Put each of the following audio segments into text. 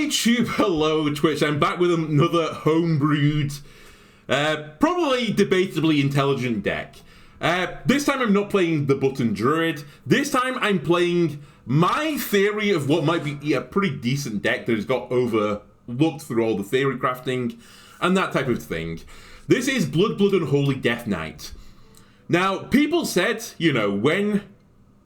YouTube, hello Twitch, I'm back with another homebrewed, probably debatably intelligent deck. This time I'm not playing the Button Druid, this time I'm playing my theory of what might be a pretty decent deck that has got overlooked through all the theory crafting and that type of thing. This is Blood, Unholy Death Knight. Now, people said, you know, when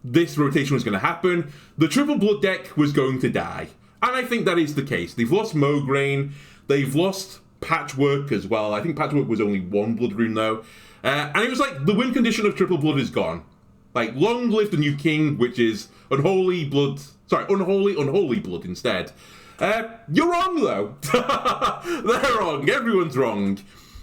this rotation was going to happen, the Triple Blood deck was going to die. And I think that is the case. They've lost Mograine, they've lost Patchwork as well. I think Patchwork was only one Blood rune though. And it was like, the win condition of Triple Blood is gone. Like, long live the new king, which is Unholy Blood instead. You're wrong though. They're wrong, everyone's wrong.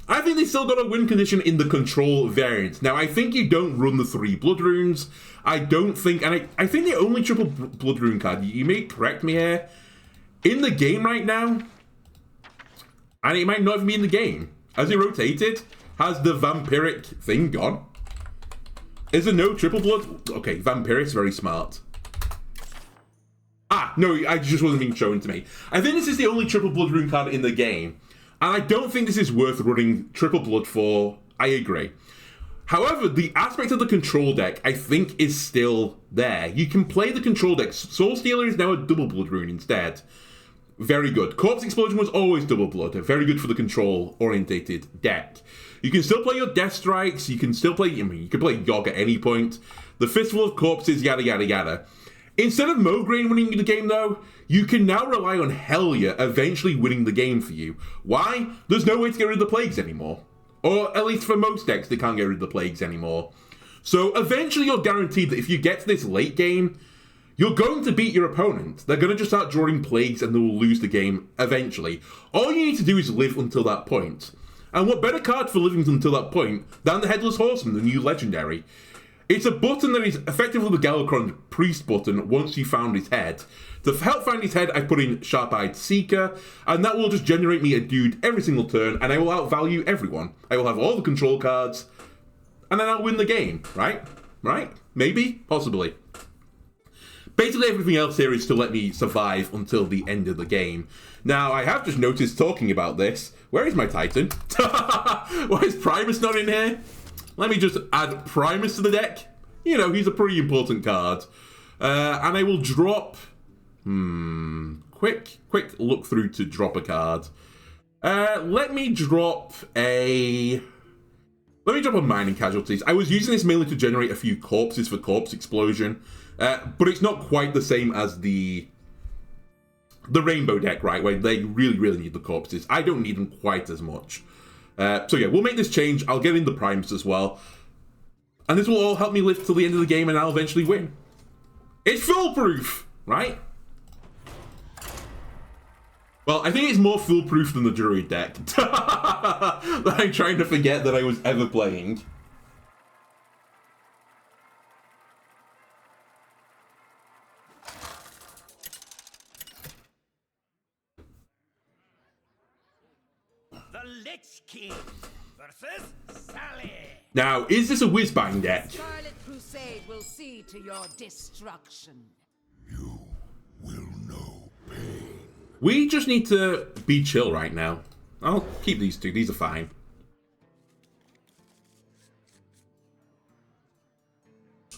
I think they still got a win condition in the control variant. Now, I think you don't run the 3 blood runes. I don't think, and I think the only triple blood rune card, you may correct me here, in the game right now, and it might not even be in the game, as it rotated, has the vampiric thing gone? Is there no triple blood? Okay, vampiric's very smart. Ah, no, I just wasn't being shown to me. I think this is the only triple blood rune card in the game. And I don't think this is worth running triple blood for. I agree. However, the aspect of the control deck, I think, is still there. You can play the control deck. Soulstealer is now a double blood rune instead. Very good. Corpse Explosion was always double blood. Very good for the control-orientated deck. You can still play your Death Strikes. You can still play, I mean, you can play Yogg at any point. The Fistful of Corpses, yada, yada, yada. Instead of Mograine winning the game, though, you can now rely on Helya eventually winning the game for you. Why? There's no way to get rid of the plagues anymore. Or at least for most decks, they can't get rid of the plagues anymore. So eventually you're guaranteed that if you get to this late game, you're going to beat your opponent. They're going to just start drawing plagues and they will lose the game eventually. All you need to do is live until that point. And what better card for living until that point than the Headless Horseman, the new legendary? It's a button that is effectively the Galakrond Priest button once you found his head. To help find his head, I put in Sharp-Eyed Seeker, and that will just generate me a dude every single turn, and I will outvalue everyone. I will have all the control cards, and then I'll win the game, right? Right? Maybe? Possibly. Basically everything else here is to let me survive until the end of the game. Now, I have just noticed talking about this. Where is my Titan? Why is Primus not in here? Let me just add Primus to the deck. You know, he's a pretty important card. And I will drop... Quick look through to drop a card. Let me drop a Mining Casualties. I was using this mainly to generate a few corpses for Corpse Explosion. But it's not quite the same as the Rainbow deck, right? Where they really need the corpses. I don't need them quite as much. So yeah, we'll make this change. I'll get in the Primus as well. And this will all help me live till the end of the game and I'll eventually win. It's foolproof, right? Well, I think it's more foolproof than the Druid deck. That I'm trying to forget that I was ever playing. Lich King versus Sally. Now, is this a Whizbang deck? Scarlet Crusade will see to your destruction. You will know pain. We just need to be chill right now. I'll keep these two. These are fine.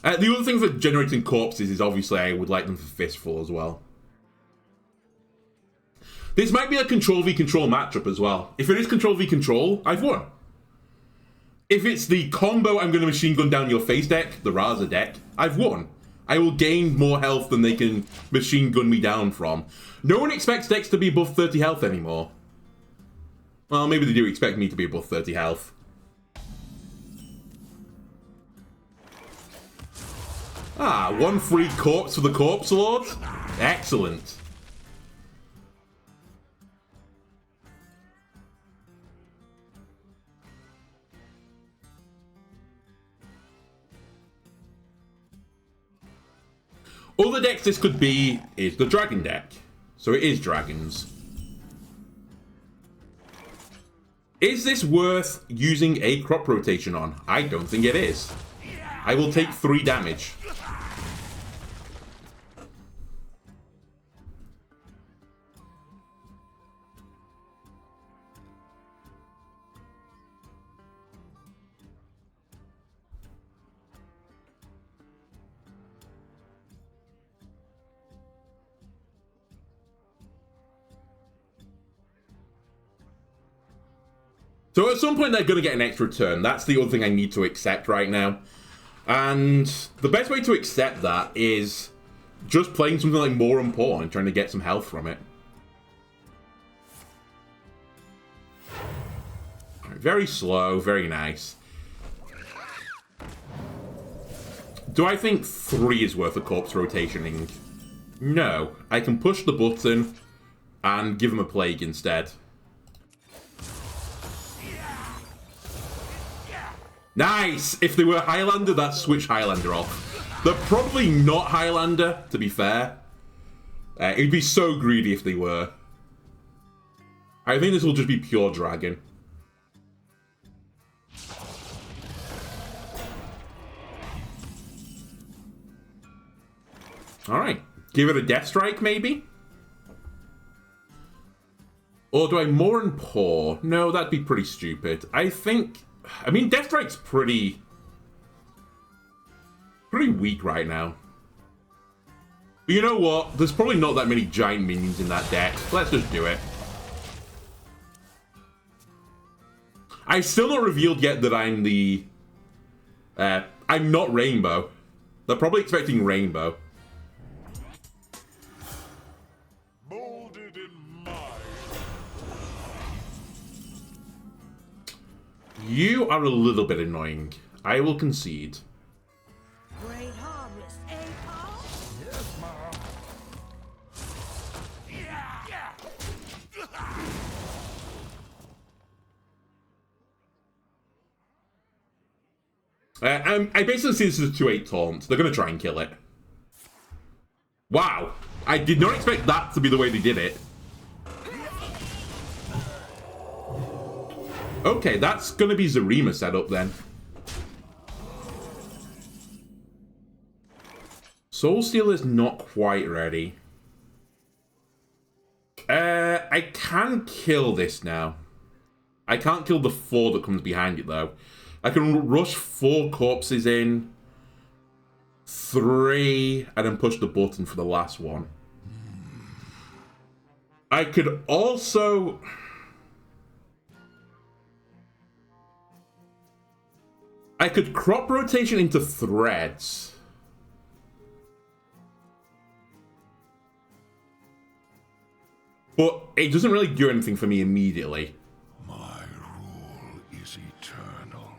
The other thing for generating corpses is obviously I would like them for Fistful as well. This might be a Control v Control matchup as well. If it is Control v Control, I've won. If it's the combo I'm going to machine gun down your face deck, the Raza deck, I've won. I will gain more health than they can machine gun me down from. No one expects decks to be above 30 health anymore. Well, maybe they do expect me to be above 30 health. Ah, 1 free corpse for the Corpse Lord. Excellent. Other decks this could be is the Dragon deck. So it is dragons. Is this worth using a crop rotation on? I don't think it is. I will take 3 damage. So at some point they're going to get an extra turn. That's the other thing I need to accept right now. And the best way to accept that is just playing something like more important and trying to get some health from it. Very slow, very nice. Do I think 3 is worth a corpse rotationing? No. I can push the button and give him a plague instead. Nice! If they were Highlander, that's switch Highlander off. They're probably not Highlander, to be fair. It'd be so greedy if they were. I think this will just be pure dragon. Alright. Give it a Death Strike, maybe? Or do I more and pour? No, that'd be pretty stupid. I think... I mean, Death Strike's pretty weak right now. But you know what? There's probably not that many giant minions in that deck. Let's just do it. I've still not revealed yet that I'm the... I'm not Rainbow. They're probably expecting Rainbow. You are a little bit annoying. I will concede. Great harvest, eh, Paul? Yes, Mom. I basically see this as a 2-8 taunt. They're going to try and kill it. Wow. I did not expect that to be the way they did it. Okay, that's going to be Zarima setup then. Soulstealer's not quite ready. I can kill this now. I can't kill the 4 that comes behind it, though. I can rush 4 corpses in. 3, and then push the button for the last one. I could also... I could crop rotation into threads. But it doesn't really do anything for me immediately. My rule is eternal.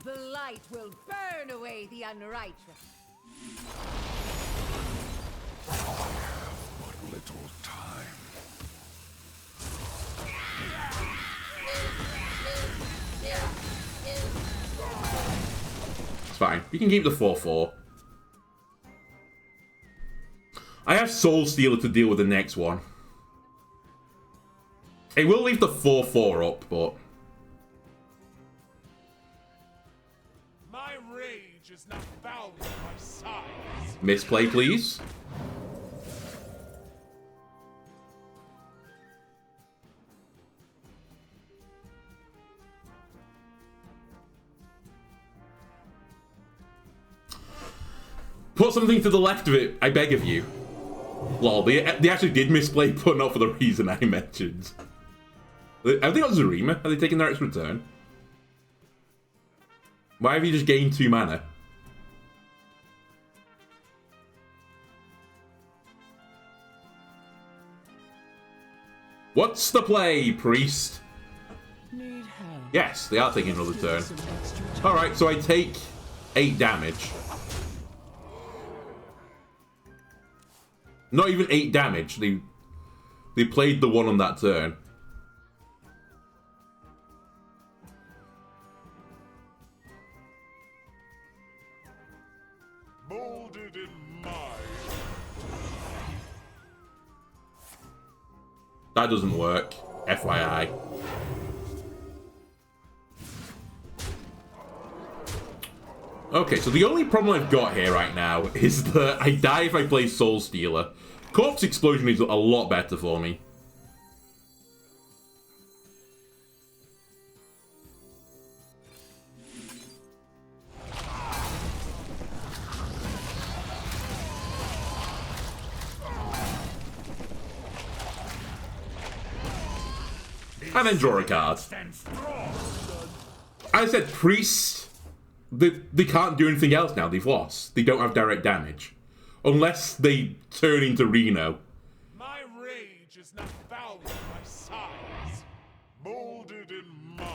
The light will burn away the unrighteous. I have but little time. It's fine. You can keep the 4-4. I have Soulstealer to deal with the next one. It will leave the 4-4 up, but... My rage is not bound to my size. Misplay, please. Put something to the left of it, I beg of you. Lol, they actually did misplay, but not for the reason I mentioned. Have they got Zarima? Are they taking their extra turn? Why have you just gained 2 mana? What's the play, priest? Need help. Yes, they are taking another turn. Alright, so I take 8 damage. Not even 8 damage. They played the 1 on that turn. Molded in mine. That doesn't work. FYI. Okay, so the only problem I've got here right now is that I die if I play Soulstealer. Corpse Explosion is a lot better for me. and then draw a card. I said priests, they can't do anything else now. They've lost. They don't have direct damage. Unless they turn into Reno. My rage is not bound by size. Molded in mine.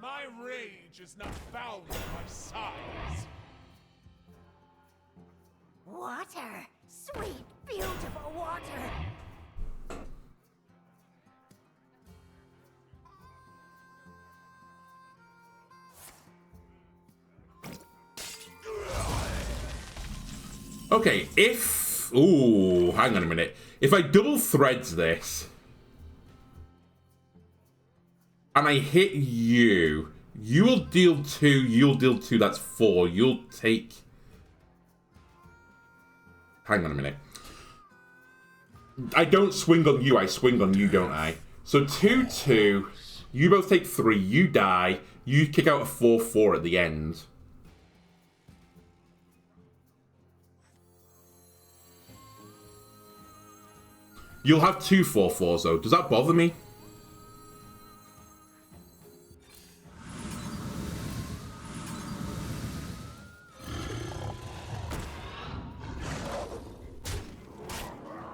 My rage is not bound by size. Water! Sweet, beautiful water! Okay, if... Ooh, hang on a minute. If I double threads this... and I hit you... You will deal 2, you'll deal 2, that's 4. You'll take... Hang on a minute. I don't swing on you, I swing on you, don't I? So 2-2, you both take 3, you die, you kick out a 4-4 at the end. You'll have 2 4-4s though, does that bother me?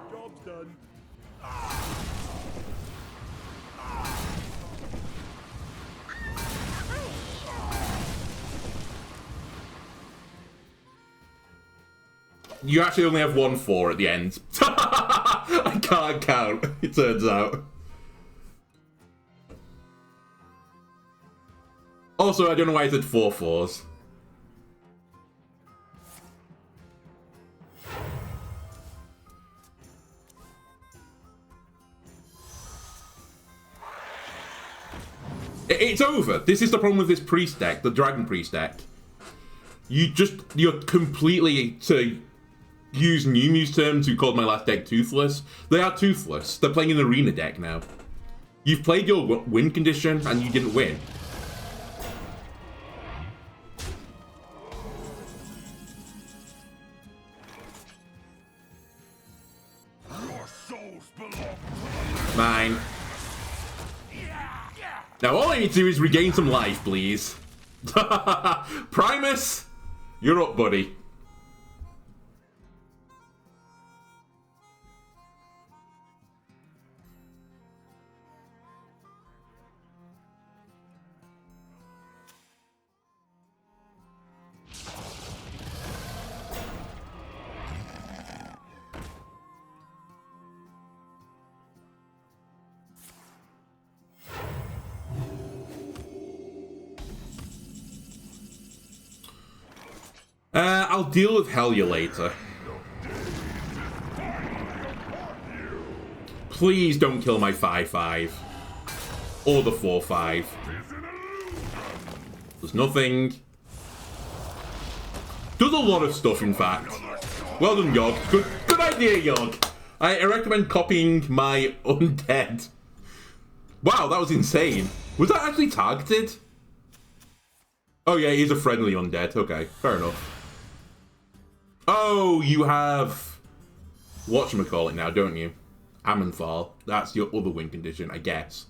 Job's done. You actually only have 1 4 at the end. I can't count, it turns out. Also, I don't know why I said 4 4s. It's over. This is the problem with this priest deck, the dragon priest deck. You're completely, to use Newmu's terms, who called my last deck toothless. They are toothless. They're playing an arena deck now. You've played your win condition and you didn't win. Your souls belong. Mine. Now all I need to do is regain some life, please. Primus, you're up, buddy. I'll deal with Helya later. Please don't kill my 5-5. Or the 4-5. There's nothing. Does a lot of stuff, in fact. Well done, Yogg. Good idea, Yogg. I recommend copying my undead. Wow, that was insane. Was that actually targeted? Oh yeah, he's a friendly undead. Okay, fair enough. Oh, you have whatchamacallit now, don't you? Amanthal. That's your other win condition, I guess.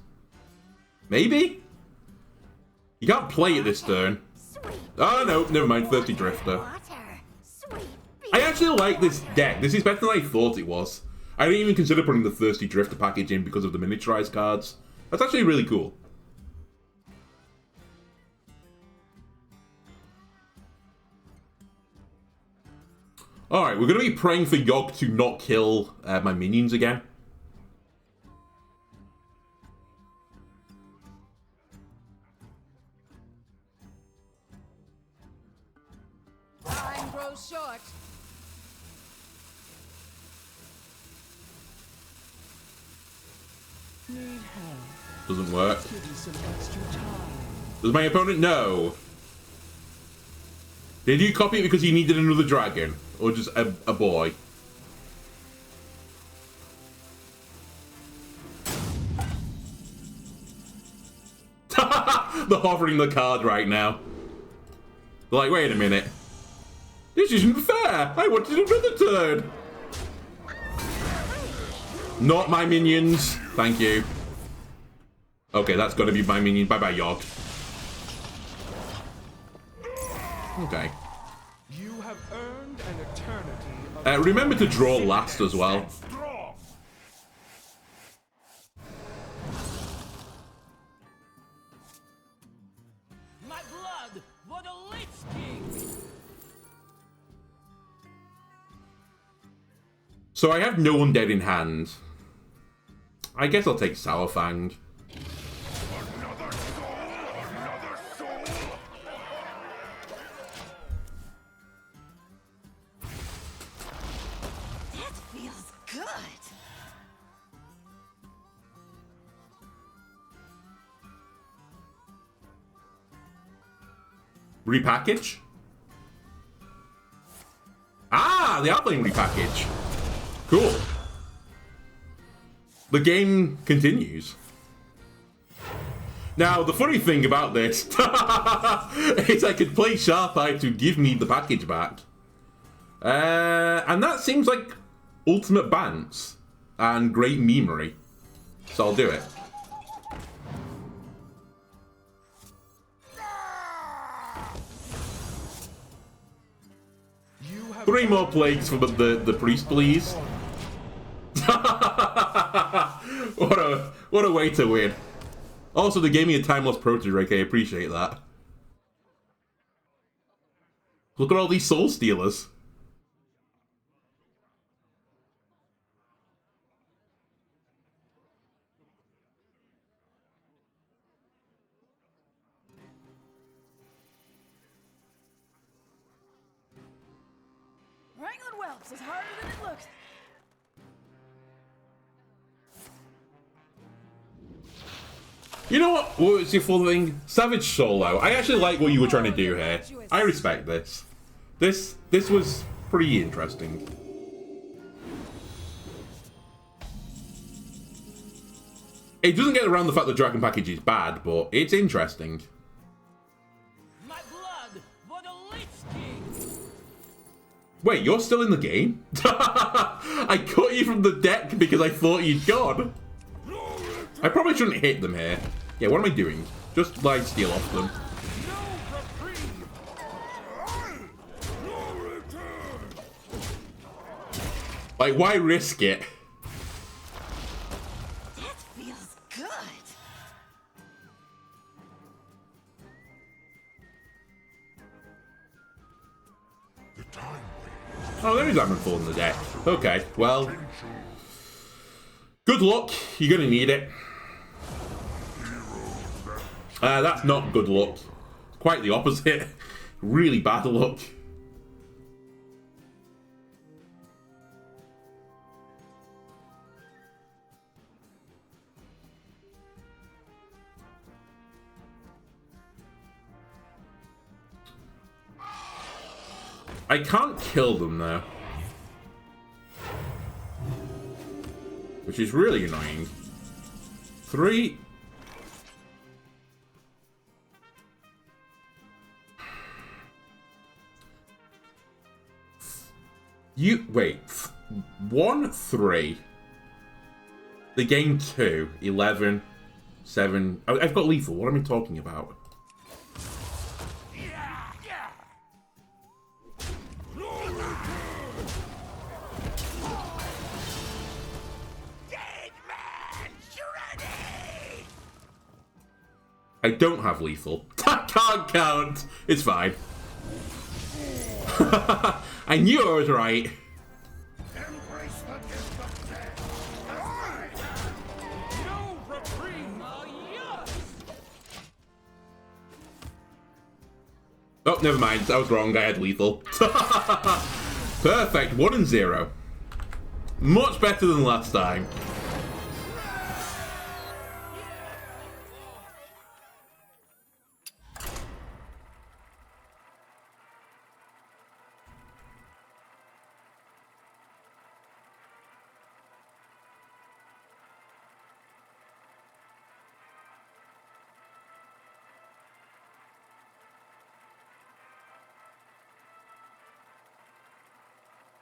Maybe? You can't play it this turn. Oh no, never mind, Thirsty Drifter. I actually like this deck. This is better than I thought it was. I didn't even consider putting the Thirsty Drifter package in because of the miniaturized cards. That's actually really cool. Alright, we're going to be praying for Yogg to not kill my minions again. Time grows short. Need help. Doesn't work. Give you some extra time. Does my opponent know? Did you copy it because you needed another dragon? Or just a boy? They're hovering the card right now. They're like, wait a minute. This isn't fair. I wanted another turn. Not my minions. Thank you. Okay, that's got to be my minion. Bye-bye, Yogg. Okay. You have earned an eternity of Remember to draw last as well. Strong. My blood for the Lich King. So I have no undead in hand. I guess I'll take Sourfang. Another soul. Another soul. That feels good. Repackage? Ah, they are playing repackage. Cool. The game continues. Now, the funny thing about this is I could play Sharp Eye to give me the package back. And that seems like ultimate bounce and great memery. So I'll do it. you have 3 more plagues for the priest, please. What a way to win. Also, they gave me a timeless Proto Drake. I appreciate that. Look at all these Soulstealers. Wrangling whelps is harder than it looks. You know what? What was your full thing? Savage Solo. I actually like what you were trying to do here. I respect this. This was pretty interesting. It doesn't get around the fact that Dragon Package is bad, but it's interesting. My blood for the Lich King. Wait, you're still in the game? I cut you from the deck because I thought you'd gone. I probably shouldn't hit them here. Yeah, what am I doing? Just like steal off them. Like, why risk it? That feels good. The time Oh, there is Ammonfall in the deck. Okay, well. Good luck. You're gonna need it. That's not good luck. Quite the opposite. Really bad luck. I can't kill them though. Which is really annoying. 3. You wait. 1, 3. The game 2, 11, 7. I've got lethal. What am I talking about? I don't have lethal. That can't count. It's fine. I knew I was right. embrace the gift of death. no reprieve. Oh, never mind. I was wrong. I had lethal. Perfect. 1 and 0. Much better than last time.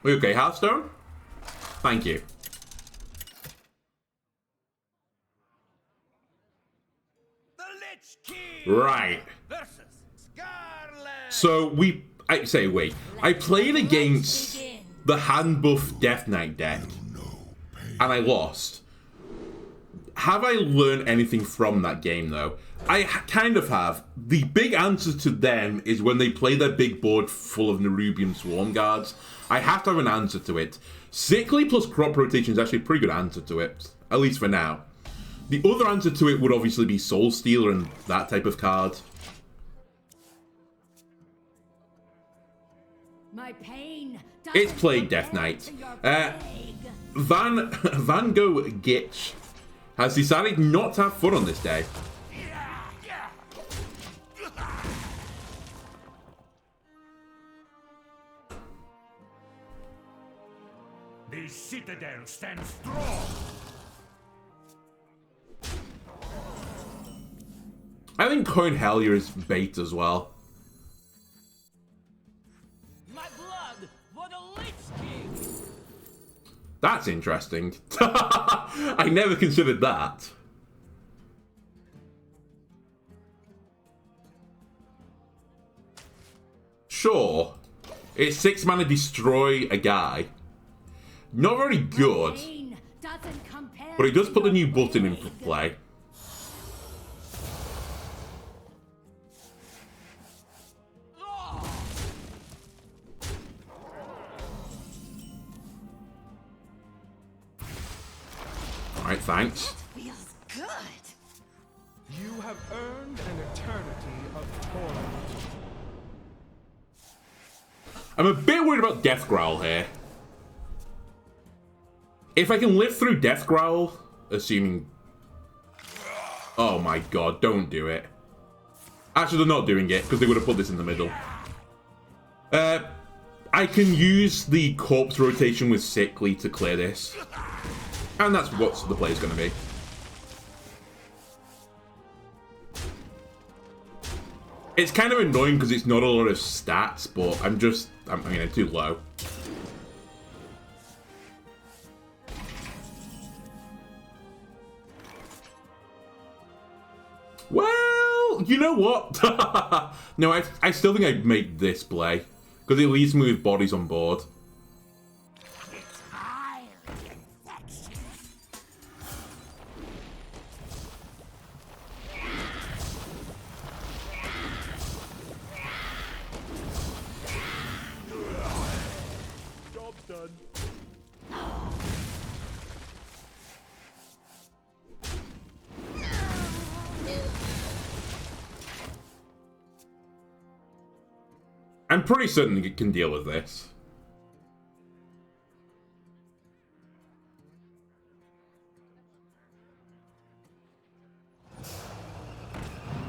We okay, Hearthstone? Thank you. Right. So I played against the handbuff Death Knight deck, and I lost. Have I learned anything from that game, though? I kind of have. The big answer to them is when they play their big board full of Nerubian Swarm Guards. I have to have an answer to it. Sickly plus crop rotation is actually a pretty good answer to it, at least for now. The other answer to it would obviously be Soulstealer and that type of card. My pain It's played Death Knight. Van Gogh Gitch has decided not to have fun on this day. The citadel stands strong. I think Coin Hellier is bait as well. My blood for the Lich King. That's interesting. I never considered that. Sure. It's 6 mana destroy a guy. Not very good. But it does put the new button into play. Alright, thanks. Feels good. You have earned an eternity of torment. I'm a bit worried about Death Growl here. If I can live through Death Growl, assuming... Oh my god, don't do it. Actually, they're not doing it, because they would have put this in the middle. I can use the corpse rotation with Sickly to clear this. And that's what the play's going to be. It's kind of annoying because it's not a lot of stats, but I'm too low. Well, you know what? No, I still think I'd make this play. Because it leaves me with bodies on board. Job's done. I'm pretty certain it can deal with this.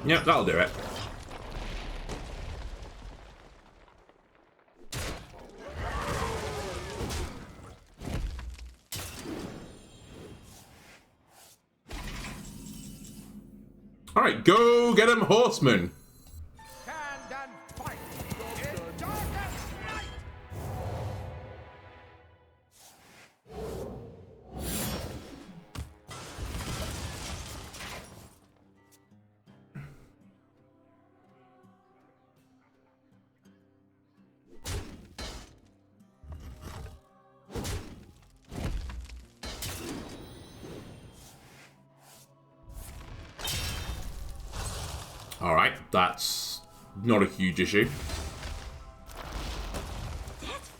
Yep, that'll do it. Alright, go get him, Horseman! Alright, that's not a huge issue.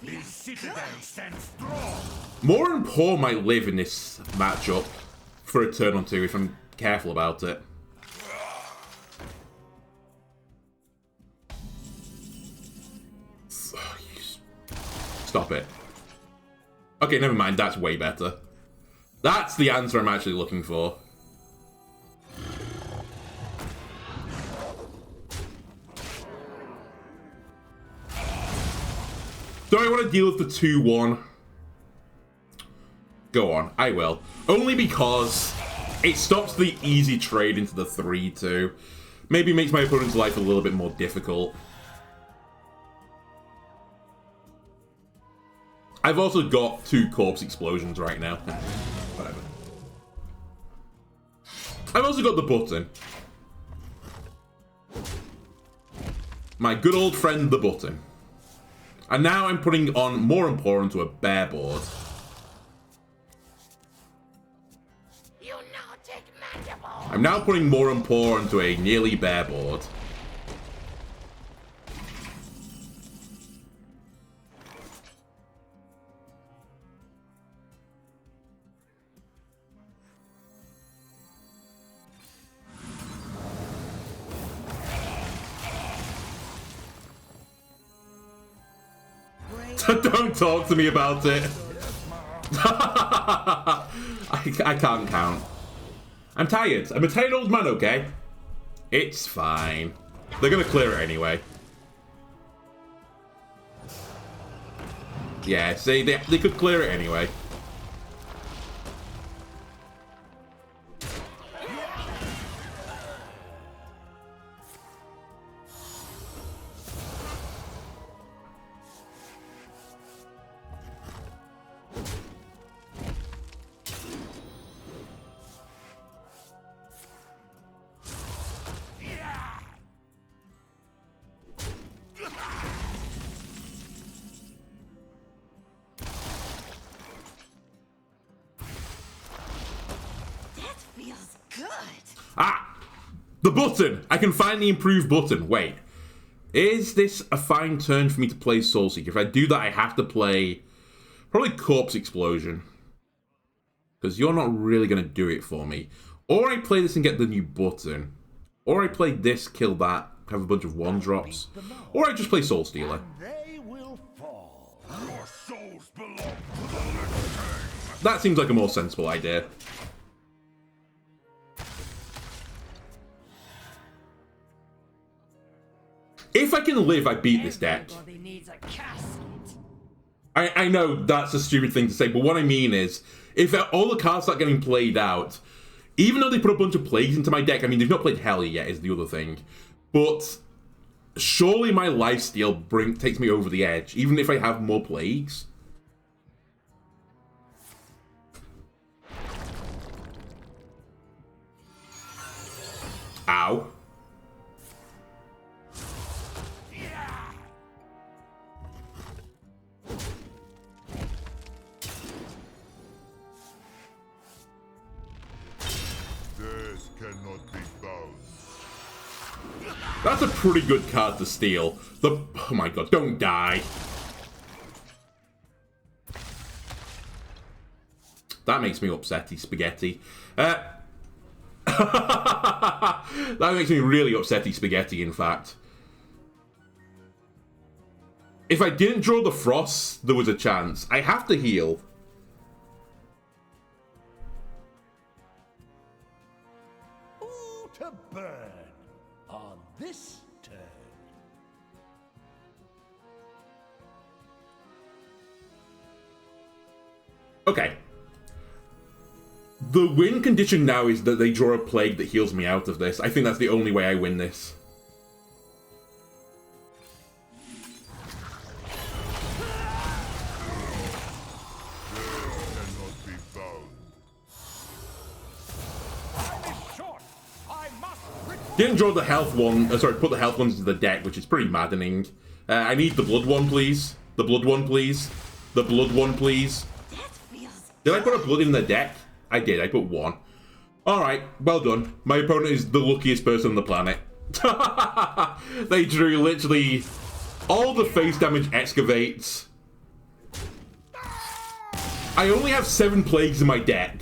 The citadel stands strong. Moore and Paw might live in this matchup for a turn or two if I'm careful about it. Stop it. Okay, never mind, that's way better. That's the answer I'm actually looking for. Do I want to deal with the 2-1? Go on, I will. Only because it stops the easy trade into the 3-2. Maybe makes my opponent's life a little bit more difficult. I've also got 2 corpse explosions right now. Whatever. I've also got the button. My good old friend, the button. And now I'm putting on more and more onto a bear board. I'm now putting more and more onto a nearly bear board. Don't talk to me about it. I can't count. I'm tired. I'm a tired old man, okay? It's fine. They're gonna clear it anyway. Yeah, see, they could clear it anyway. Ah! The button! I can finally improve button. Wait. Is this a fine turn for me to play Soulseeker? If I do that, I have to play probably Corpse Explosion. Because you're not really going to do it for me. Or I play this and get the new button. Or I play this, kill that, have a bunch of 1-drops. Or I just play Soulstealer. That seems like a more sensible idea. If I can live, I beat this deck. I know that's a stupid thing to say, but what I mean is, if all the cards start getting played out, even though they put a bunch of plagues into my deck, I mean, they've not played Hell yet, is the other thing, but surely my lifesteal takes me over the edge, even if I have more plagues. Ow. That's a pretty good card to steal. Oh my god, don't die. That makes me upsetty spaghetti. That makes me really upsetty spaghetti, in fact. If I didn't draw the frost, there was a chance. I have to heal. Ooh, to burn on this turn. Okay. The win condition now is that they draw a plague that heals me out of this. I think that's the only way I win this. Didn't draw the health one, sorry, put the health ones into the deck, which is pretty maddening. I need the blood one, please. The blood one, please. The blood one, please. Did I put a blood in the deck? I did, I put one. Alright, well done. My opponent is the luckiest person on the planet. They drew literally all the face damage excavates. I only have 7 plagues in my deck.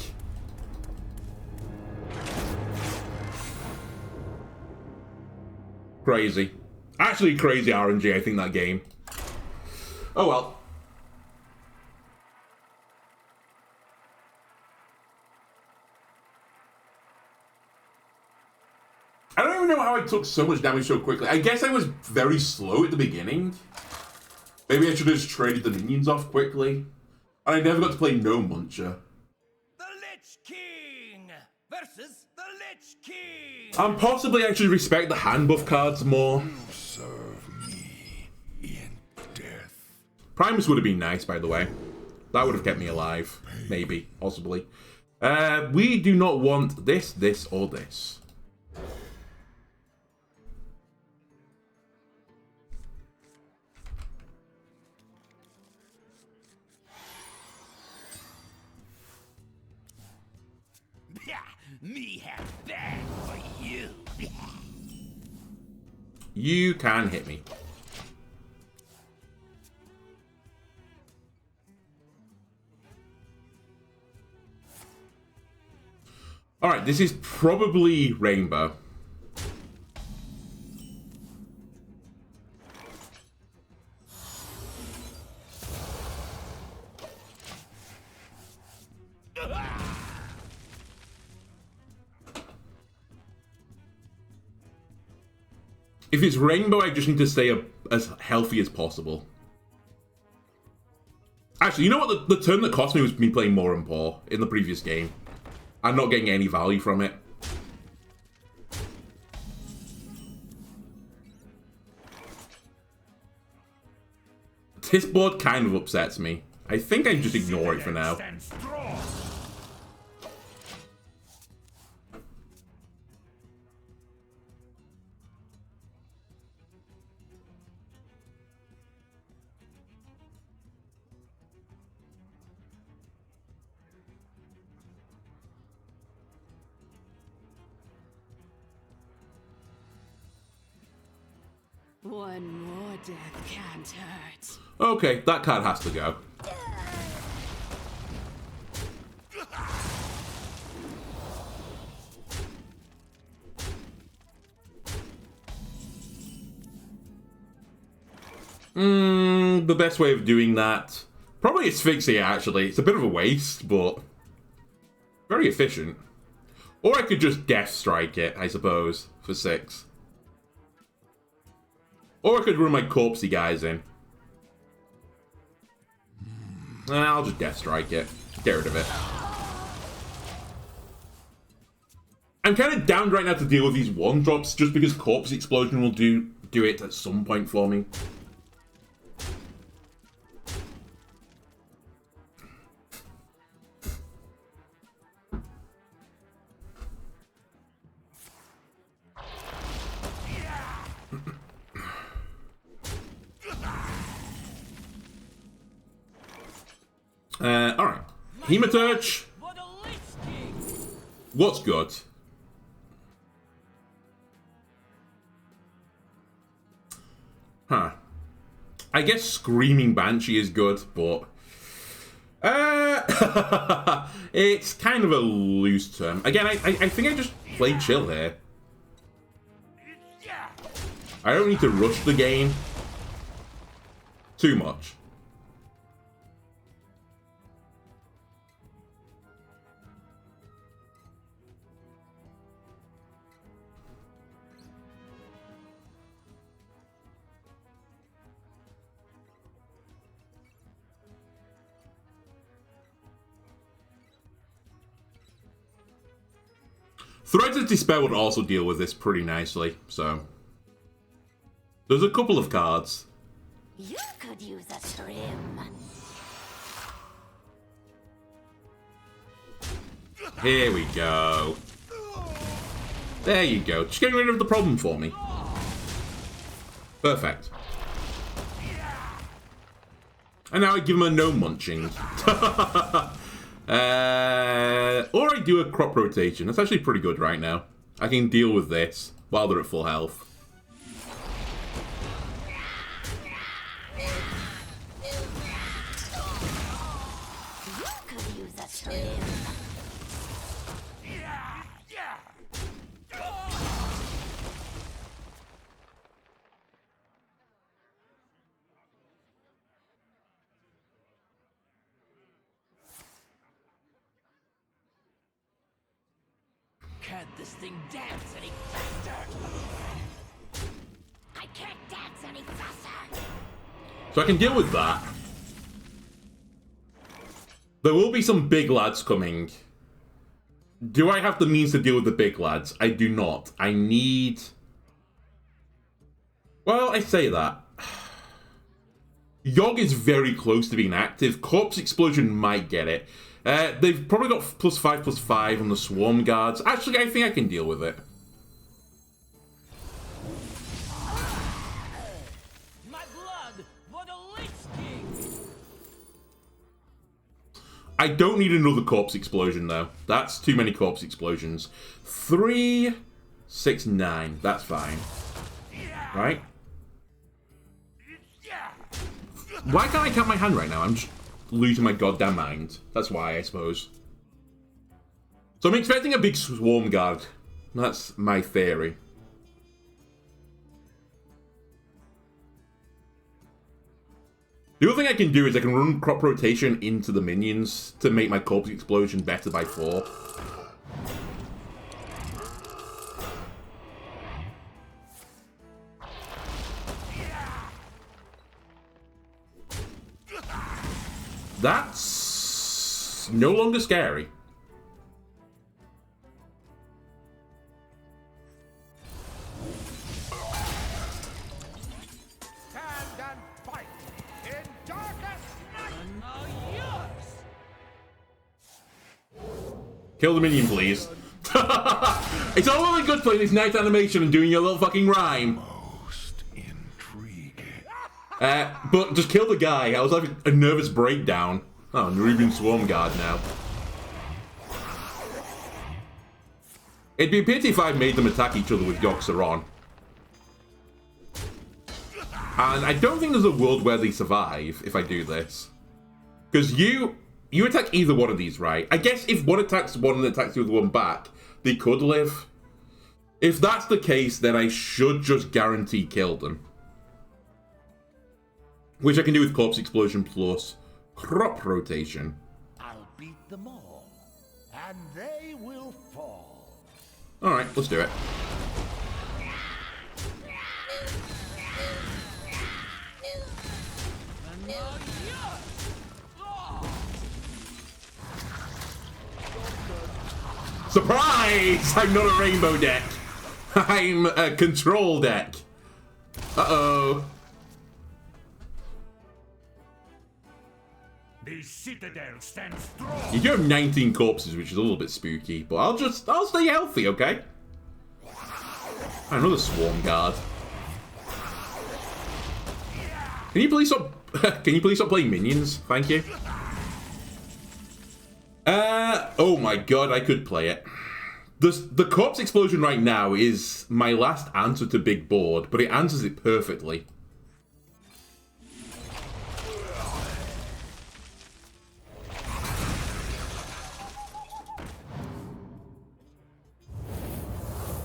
Crazy. Actually crazy RNG, I think, that game. Oh well. I don't even know how I took so much damage so quickly. I guess I was very slow at the beginning. Maybe I should have just traded the minions off quickly. And I never got to play No Muncher. The Lich King versus the Lich King. And possibly I should respect the handbuff cards more. Serve me in death. Primus would have been nice, by the way. That would have kept me alive. Maybe. Possibly. We do not want this, this, or this. Me have that for you. You can hit me. Alright, this is probably Rainbow. If it's Rainbow, I just need to stay as healthy as possible. Actually, you know what? The turn that cost me was me playing More and Poor in the previous game. I'm not getting any value from it. This board kind of upsets me. I think I just ignore it for now. One more death can't hurt. Okay, that card has to go. The best way of doing that, probably asphyxia actually. It's a bit of a waste, but very efficient. Or I could just Death Strike it, I suppose, for 6. Or I could run my corpsey guys in. I'll just Death Strike it. Get rid of it. I'm kind of down right now to deal with these 1-drops just because Corpse Explosion will do it at some point for me. Alright. Hematurge. What's good? Huh. I guess Screaming Banshee is good, but... it's kind of a loose term. Again, I think I just played chill here. I don't need to rush the game too much. Threads of Despair would also deal with this pretty nicely, so... There's a couple of cards. You could use a trim. Here we go. There you go. Just getting rid of the problem for me. Perfect. And now I give him a no munching. Or I do a crop rotation. That's actually pretty good right now. I can deal with this while they're at full health. Can't this thing dance any faster? I can't dance any faster. So I can deal with that. There will be some big lads coming. Do I have the means to deal with the big lads? I do not. I need... Well, I say that. Yogg is very close to being active. Corpse Explosion might get it. They've probably got +5/+5 on the Swarm Guards. Actually, I think I can deal with it. I don't need another corpse explosion, though. That's too many corpse explosions. 3, 6, 9. That's fine. Right? Why can't I count my hand right now? I'm just losing my goddamn mind. That's why, I suppose. So I'm expecting a big swarm guard. That's my theory. The other thing I can do is I can run crop rotation into the minions to make my corpse explosion better by 4. That's no longer scary. Kill the minion, please. It's all really good playing this night animation and doing your little fucking rhyme. Most intriguing. But just kill the guy. I was having a nervous breakdown. Oh, and Ruben Swarm Guard now. It'd be a pity if I made them attack each other with Yoxer on. And I don't think there's a world where they survive if I do this. Because you attack either one of these, right? I guess if one attacks one and attacks the other one back, they could live. If that's the case, then I should just guarantee kill them. Which I can do with Corpse Explosion plus crop rotation. I'll beat them all, and they will fall. Alright, let's do it. Surprise! I'm not a rainbow deck. I'm a control deck. Uh-oh. The citadel stands strong. You do have 19 corpses, which is a little bit spooky, but I'll stay healthy, okay? Another swarm guard. Can you please stop playing minions? Thank you. Oh my god, I could play it. The corpse explosion right now is my last answer to big board, but it answers it perfectly.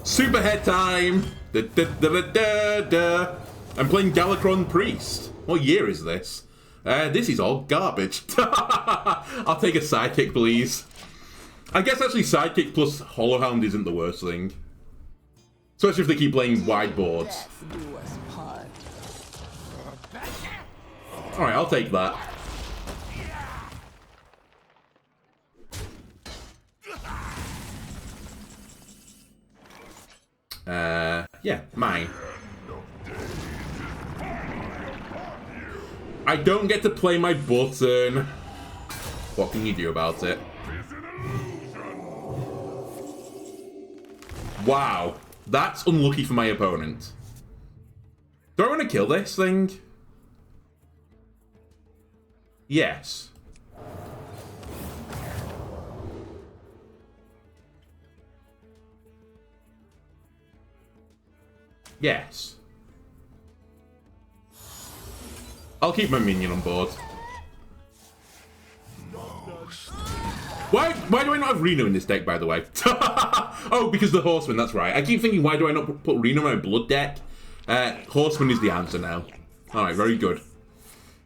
Super head time! Da, da, da, da, da. I'm playing Galakron Priest. What year is this? This is all garbage. I'll take a sidekick, please. I guess actually sidekick plus Hollowhound isn't the worst thing. Especially if they keep playing wide boards. Alright, I'll take that. Yeah, mine. I don't get to play my button. What can you do about it? Wow, that's unlucky for my opponent. Do I want to kill this thing? Yes. Yes. I'll keep my minion on board. Why do I not have Reno in this deck, by the way? Oh, because the Horseman, that's right. I keep thinking, why do I not put Reno in my blood deck? Horseman is the answer now. Alright, very good.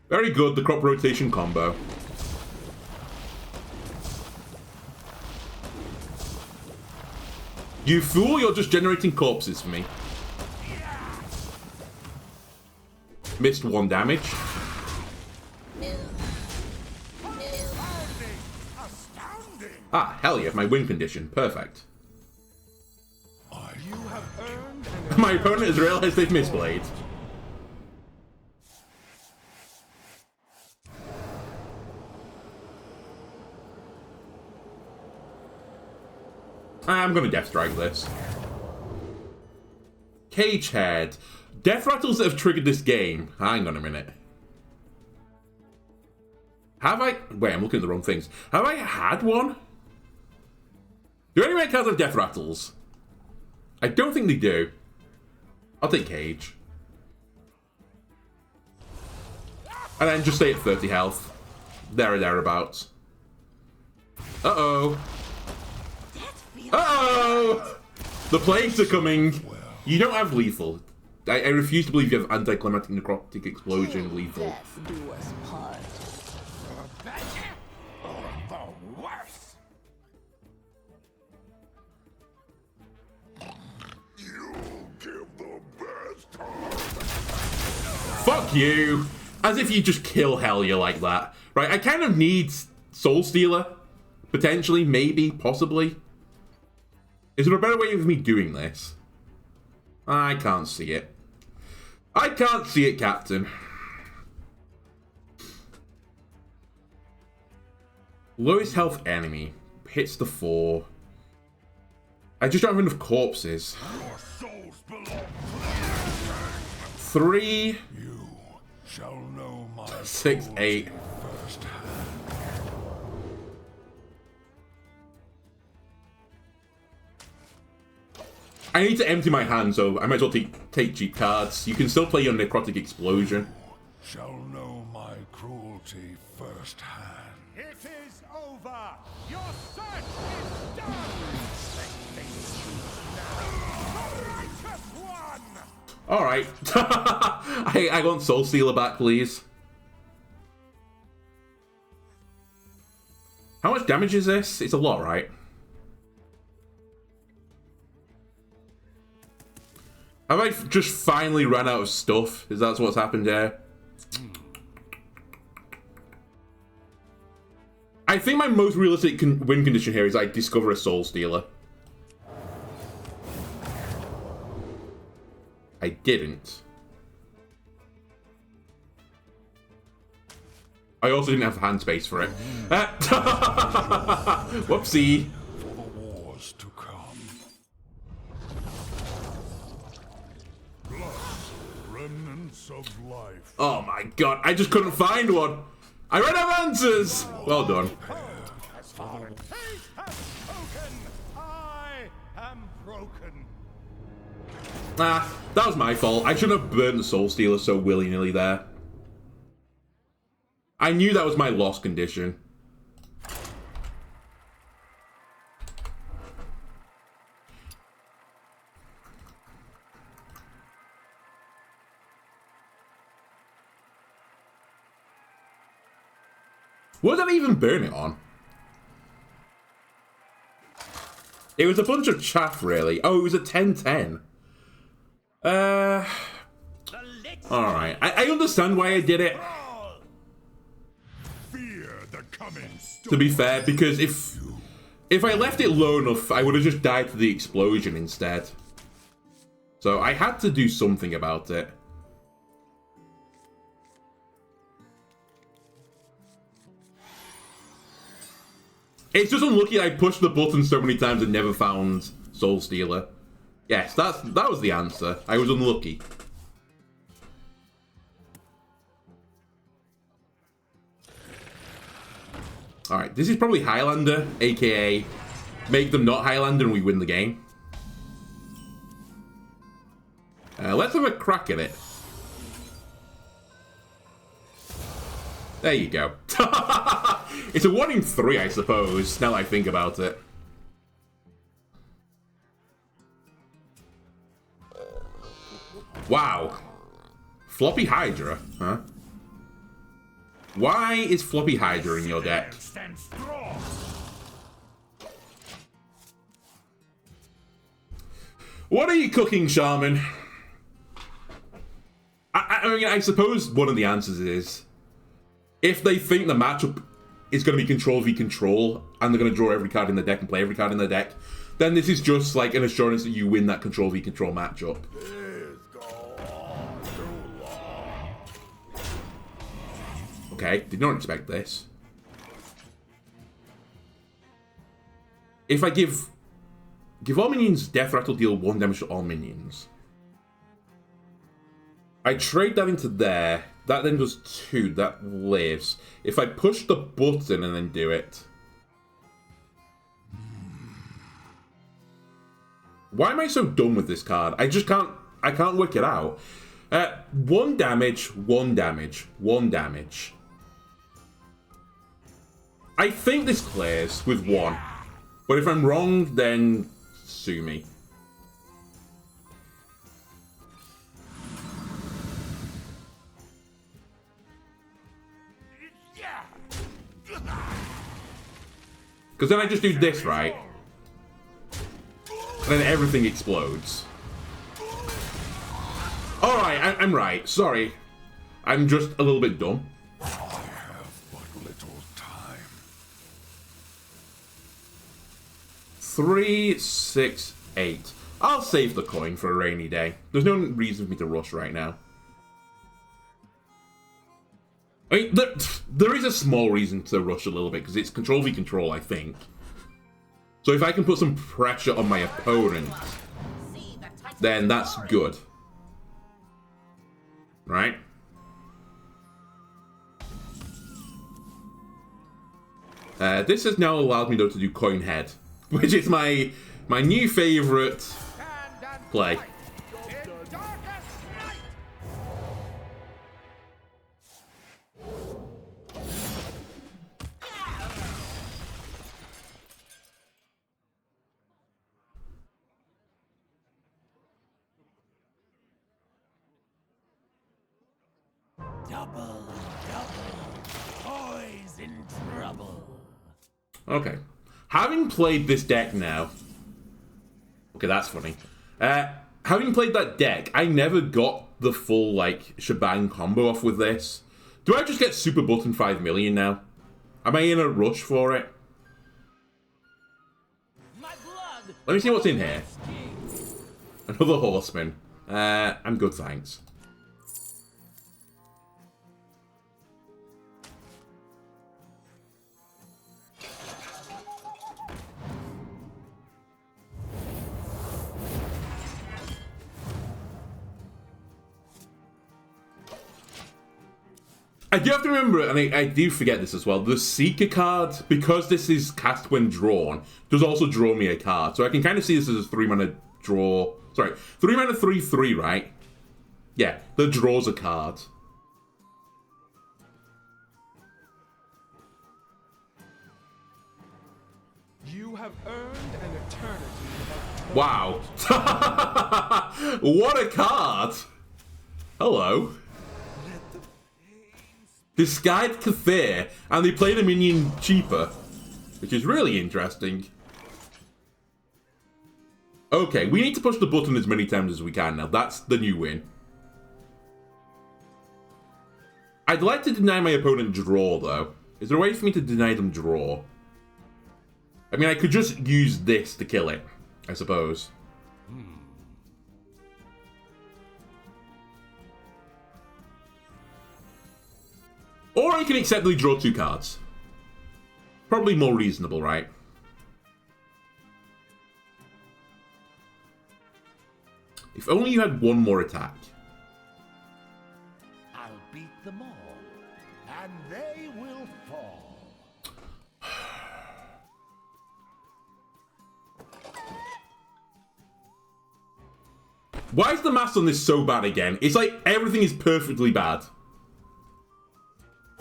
Very good, the crop rotation combo. You fool, you're just generating corpses for me. Missed 1 damage. Ah, hell yeah, my win condition. Perfect. My opponent has realized they've misplayed. I'm gonna Death Strike this. Cage Head. Death Rattles that have triggered this game. Hang on a minute. Have I... Wait, I'm looking at the wrong things. Have I had one? Do any of my cards have death rattles? I don't think they do. I'll take Cage. And then just stay at 30 health. There or thereabouts. Uh-oh. Uh-oh! The plagues are coming. You don't have lethal. I refuse to believe you have anticlimactic necrotic explosion lethal. Death do us part. The worst. You give the best. Fuck you! As if you just kill Hellier like that. Right, I kind of need Soulstealer. Potentially, maybe, possibly. Is there a better way of me doing this? I can't see it. I can't see it, Captain. Lowest health enemy. Hits the 4. I just don't have enough corpses. Your souls belong. 3. You shall know my 6, 8. firsthand. I need to empty my hand, so I might as well take cheap cards. You can still play your Necrotic Explosion. Shall know my cruelty firsthand. It is over! Your search is done! The righteous one! Alright. I want Soulstealer back, please. How much damage is this? It's a lot, right? Have I just finally run out of stuff? Is that what's happened here? I think my most realistic win condition here is I discover a Soulstealer. I didn't. I also didn't have hand space for it. Whoopsie. For the wars to come. Remnants of life. Oh my god, I just couldn't find one. I ran out of answers. Well done. Has fallen. Fate has spoken. I am broken. Ah, that was my fault. I shouldn't have burned the Soulstealer so willy-nilly there. I knew that was my loss condition. What did I even burn it on? It was a bunch of chaff, really. Oh, it was a 10-10. Alright. I understand why I did it. Fear the coming storm. To be fair, because if I left it low enough, I would have just died to the explosion instead. So I had to do something about it. It's just unlucky I pushed the button so many times and never found Soulstealer. Yes, that was the answer. I was unlucky. Alright, this is probably Highlander, aka make them not Highlander and we win the game. Let's have a crack at it. There you go. It's a 1 in 3, I suppose, now that I think about it. Wow. Floppy Hydra, huh? Why is Floppy Hydra in your deck? Stand strong. What are you cooking, Shaman? I mean, I suppose one of the answers is if they think the matchup is going to be control v control and they're going to draw every card in the deck and play every card in the deck, then this is just like an assurance that you win that control v control matchup. Okay, did not expect this. If I give all minions Death Rattle, deal 1 damage to all minions. I trade that into there. That then does 2. That lives. If I push the button and then do it... Why am I so dumb with this card? I just can't... I can't work it out. 1 damage, 1 damage, 1 damage. I think this clears with 1. But if I'm wrong, then sue me. Because then I just do this, right? And then everything explodes. Alright, I'm right. Sorry. I'm just a little bit dumb. I have but little time. 3, 6, 8. I'll save the coin for a rainy day. There's no reason for me to rush right now. I mean, there is a small reason to rush a little bit, because it's control v control, I think. So if I can put some pressure on my opponent, then that's good. Right? This has now allowed me, though, to do coin head, which is my new favorite play. Double, boys in trouble. Okay. Having played this deck now... Okay, that's funny. Having played that deck, I never got the full, like, shebang combo off with this. Do I just get Super Button 5 million now? Am I in a rush for it? Let me see what's in here. Another Horseman. I'm good, thanks. I do have to remember, and I do forget this as well, the Seeker card, because this is cast when drawn, does also draw me a card. So I can kind of see this as a 3-mana draw. Sorry, 3-mana 3/3, right? Yeah, that draws a card. You have earned an eternity of Wow. What a card! Hello. Disguised Kathir, and they played a minion cheaper, which is really interesting. Okay, we need to push the button as many times as we can now. That's the new win. I'd like to deny my opponent draw, though. Is there a way for me to deny them draw? I mean, I could just use this to kill it, I suppose. Or I can acceptably draw 2 cards. Probably more reasonable, right? If only you had 1 more attack. I'll beat them all, and they will fall. Why is the math on this so bad again? It's like everything is perfectly bad.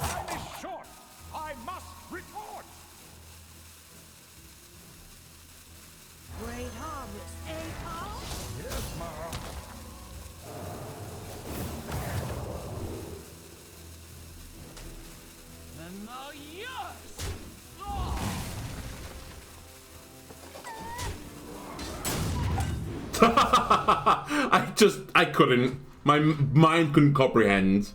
time is short. I must retort. Great harvest, eh, Paul? Yes, Mom. And now yours. I couldn't. My mind couldn't comprehend.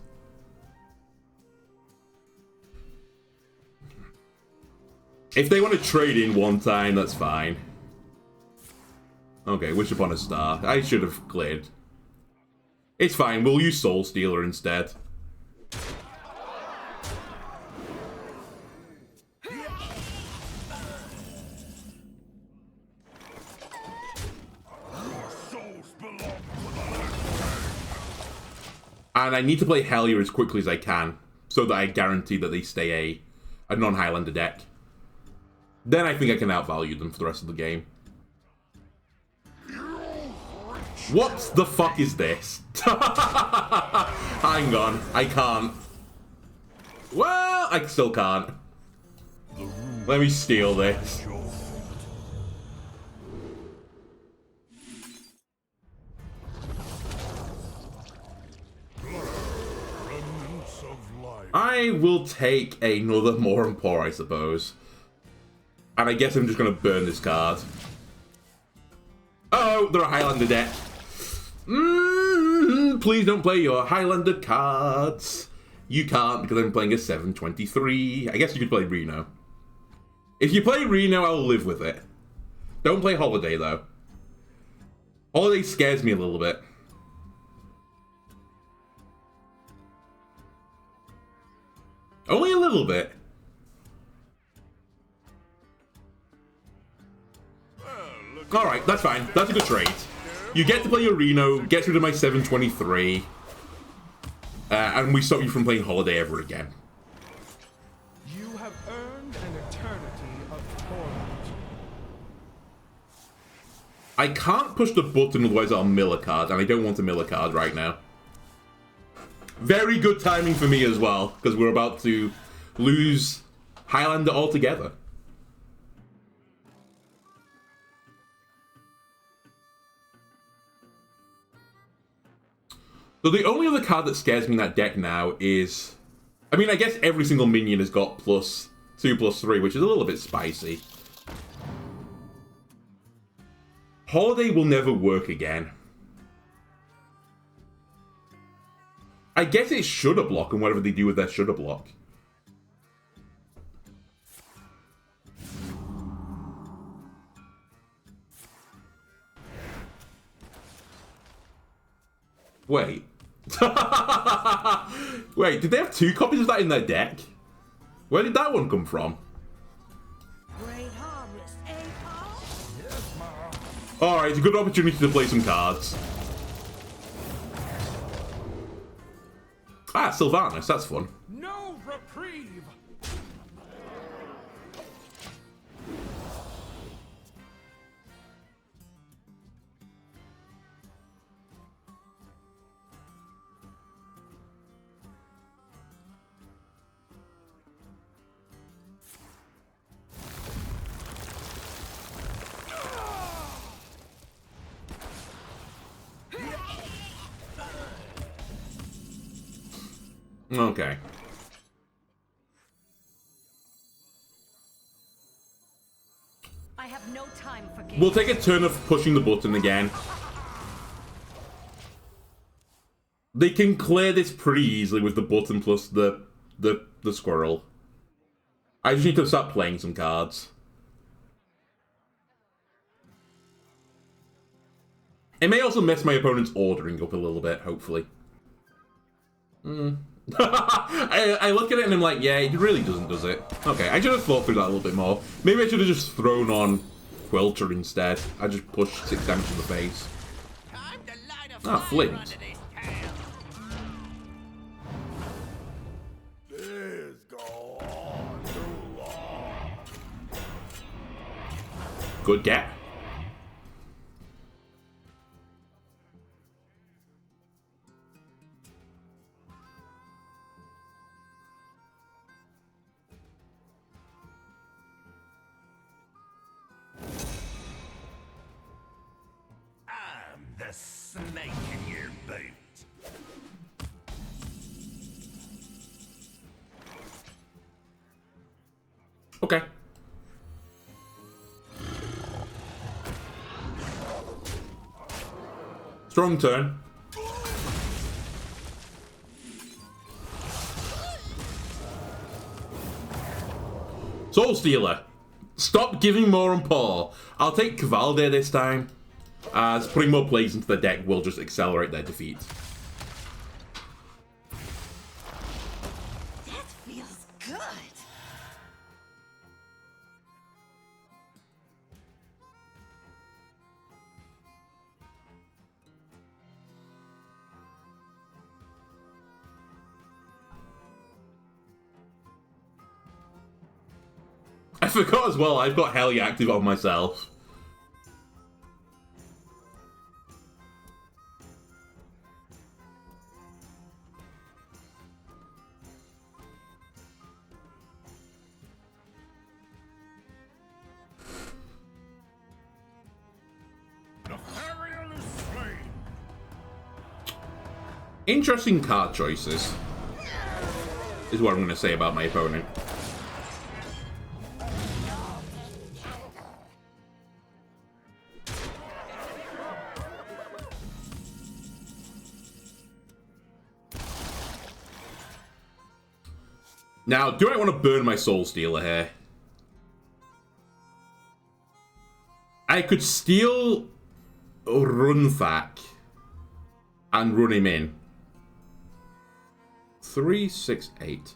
If they want to trade in one time, that's fine. Okay, wish upon a star. I should have cleared. It's fine, we'll use Soulstealer instead. And I need to play Hellier as quickly as I can, so that I guarantee that they stay a non-Highlander deck. Then I think I can outvalue them for the rest of the game. What the fuck is this? Hang on, I can't. Well, I still can't. Let me steal this. I will take another More and Poor, I suppose. And I guess I'm just going to burn this card. Oh, they're a Highlander deck. Please don't play your Highlander cards. You can't because I'm playing a 7/23. I guess you could play Reno. If you play Reno, I'll live with it. Don't play Holiday, though. Holiday scares me a little bit. Only a little bit. Alright, that's fine. That's a good trade. You get to play your Reno, gets rid of my 7/23, and we stop you from playing Holiday ever again. You have earned an eternity of torment. I can't push the button, otherwise I'll mill a card, and I don't want to mill a card right now. Very good timing for me as well, because we're about to lose Highlander altogether. So the only other card that scares me in that deck now is... I mean, I guess every single minion has got +2/+3, which is a little bit spicy. Holiday will never work again. I guess it's Shudder Block and whatever they do with their Shudder Block. Wait. Wait, did they have 2 copies of that in their deck? Where did that one come from? Great harvest, eh, Paul? Alright, it's a good opportunity to play some cards. Ah, Sylvanas, that's fun. No reprieve. Okay. I have no time for games. We'll take a turn of pushing the button again. They can clear this pretty easily with the button plus the squirrel. I just need to start playing some cards. It may also mess my opponent's ordering up a little bit, hopefully. I look at it and I'm like, yeah, it really doesn't, does it? Okay, I should have thought through that a little bit more. Maybe I should have just thrown on Quilter instead. I just pushed 6 damage in the face. Ah, Flint. This go on too long. Good get. The snake in your boot. Okay. Strong turn. Soulstealer. Stop giving more and Paul. I'll take Cavalde this time, as putting more plagues into the deck will just accelerate their defeat. That feels good. forgot as well, I've got Heli active on myself. Interesting card choices, is what I'm going to say about my opponent. Now, do I want to burn my Soulstealer here? I could steal Runthak and run him in. 3, 6, 8.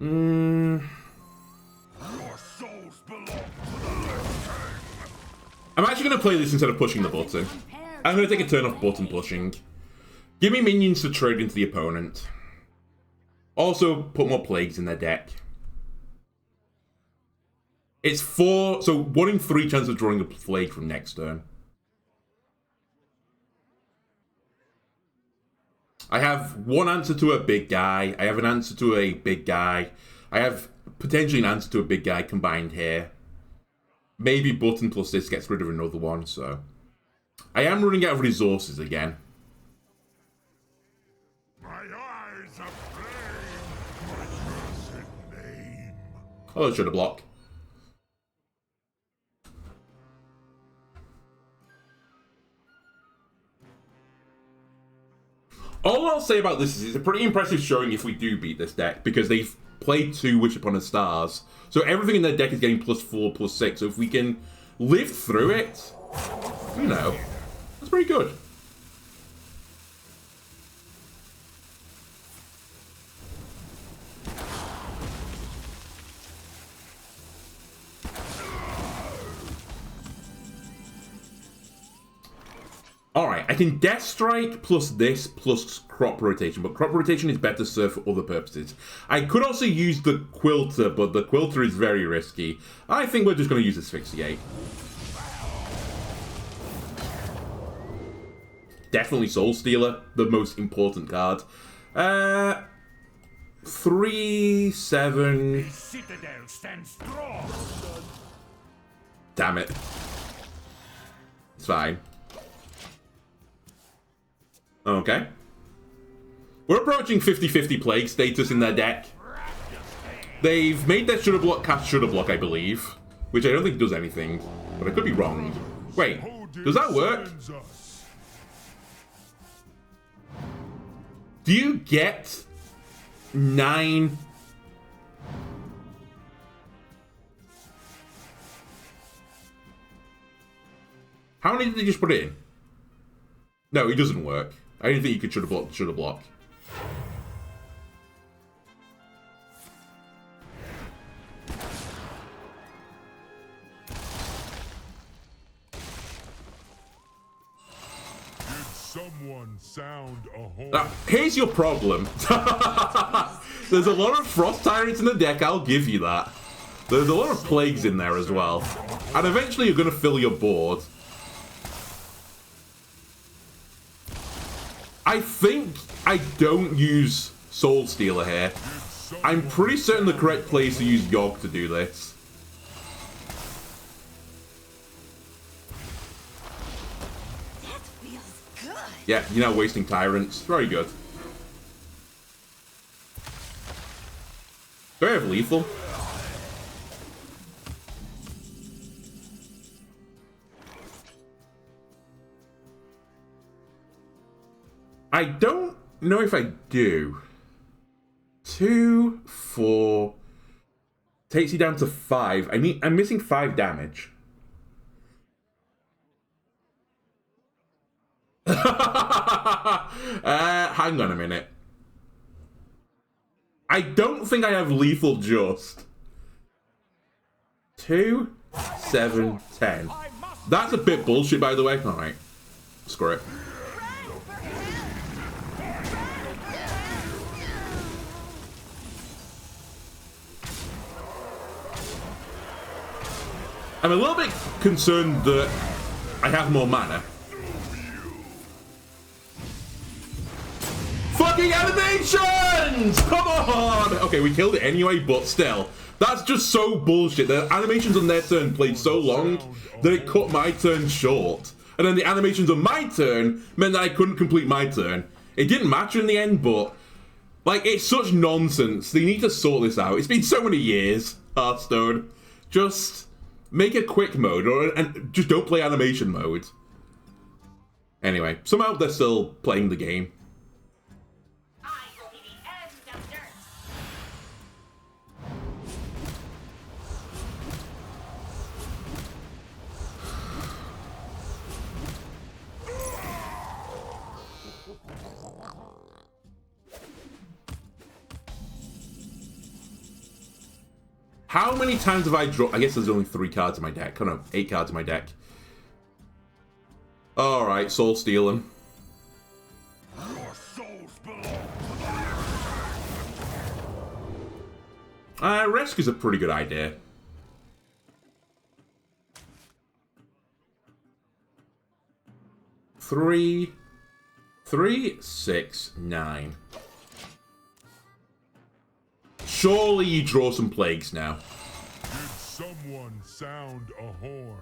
I'm actually going to play this instead of pushing the button. I'm going to take a turn off button pushing. Give me minions to trade into the opponent. Also, put more plagues in their deck. It's 4, so 1 in 3 chance of drawing a plague from next turn. I have one answer to a big guy. I have an answer to a big guy. I have potentially an answer to a big guy combined here. Maybe button plus this gets rid of another one, so. I am running out of resources again. My eyes are flame, my cursed name. Oh, should have blocked. All I'll say about this is it's a pretty impressive showing if we do beat this deck, because they've played 2 Wish Upon a Stars. So everything in their deck is getting +4, +6. So if we can live through it, you know, that's pretty good. Alright, I can Death Strike plus this plus Crop Rotation, but Crop Rotation is better served for other purposes. I could also use the Quilter, but the Quilter is very risky. I think we're just going to use Asphyxiate. Definitely Soulstealer, the most important card. 3, 7... Citadel stands strong. Damn it. It's fine. Okay. We're approaching 50-50 plague status in their deck. They've made their Shoulda Block cast Shoulda Block, I believe. Which I don't think does anything. But I could be wrong. Wait, does that work? Do you get 9? How many did they just put in? No, it doesn't work. I didn't think you could shoulda block. Did someone sound a horn? Here's your problem. There's a lot of Frost Tyrants in the deck, I'll give you that. There's a lot of Plagues in there as well. And eventually you're going to fill your board. I think I don't use Soulstealer here. I'm pretty certain the correct play is to use Yogg to do this. That feels good. Yeah, you're not wasting Tyrants. Very good. Do I have lethal? I don't know if I do. 2, 4 takes you down to 5. I'm missing 5 damage. Hang on a minute. I don't think I have lethal just. 2, 7, 10. That's a bit bullshit, by the way. Alright. Screw it. I'm a little bit concerned that I have more mana. Fucking animations! Come on! Okay, we killed it anyway, but still. That's just so bullshit. The animations on their turn played so long that it cut my turn short. And then the animations on my turn meant that I couldn't complete my turn. It didn't matter in the end, but... like, it's such nonsense. They need to sort this out. It's been so many years, Hearthstone. Just make a quick mode, and just don't play animation mode. Anyway, somehow they're still playing the game. How many times have I drawn? I guess there's only 3 cards in my deck. Oh no, 8 cards in my deck. Alright, Soulstealer. Your souls belong to the Rescue's a pretty good idea. Three, 6, 9. Surely you draw some plagues now. Did someone sound a horn?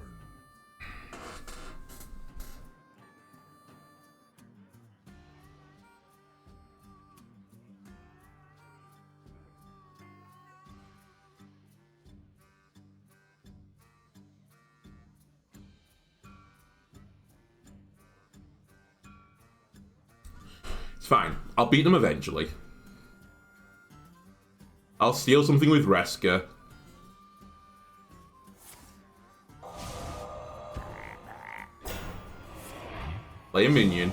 It's fine. I'll beat them eventually. I'll steal something with Reska. Play a minion.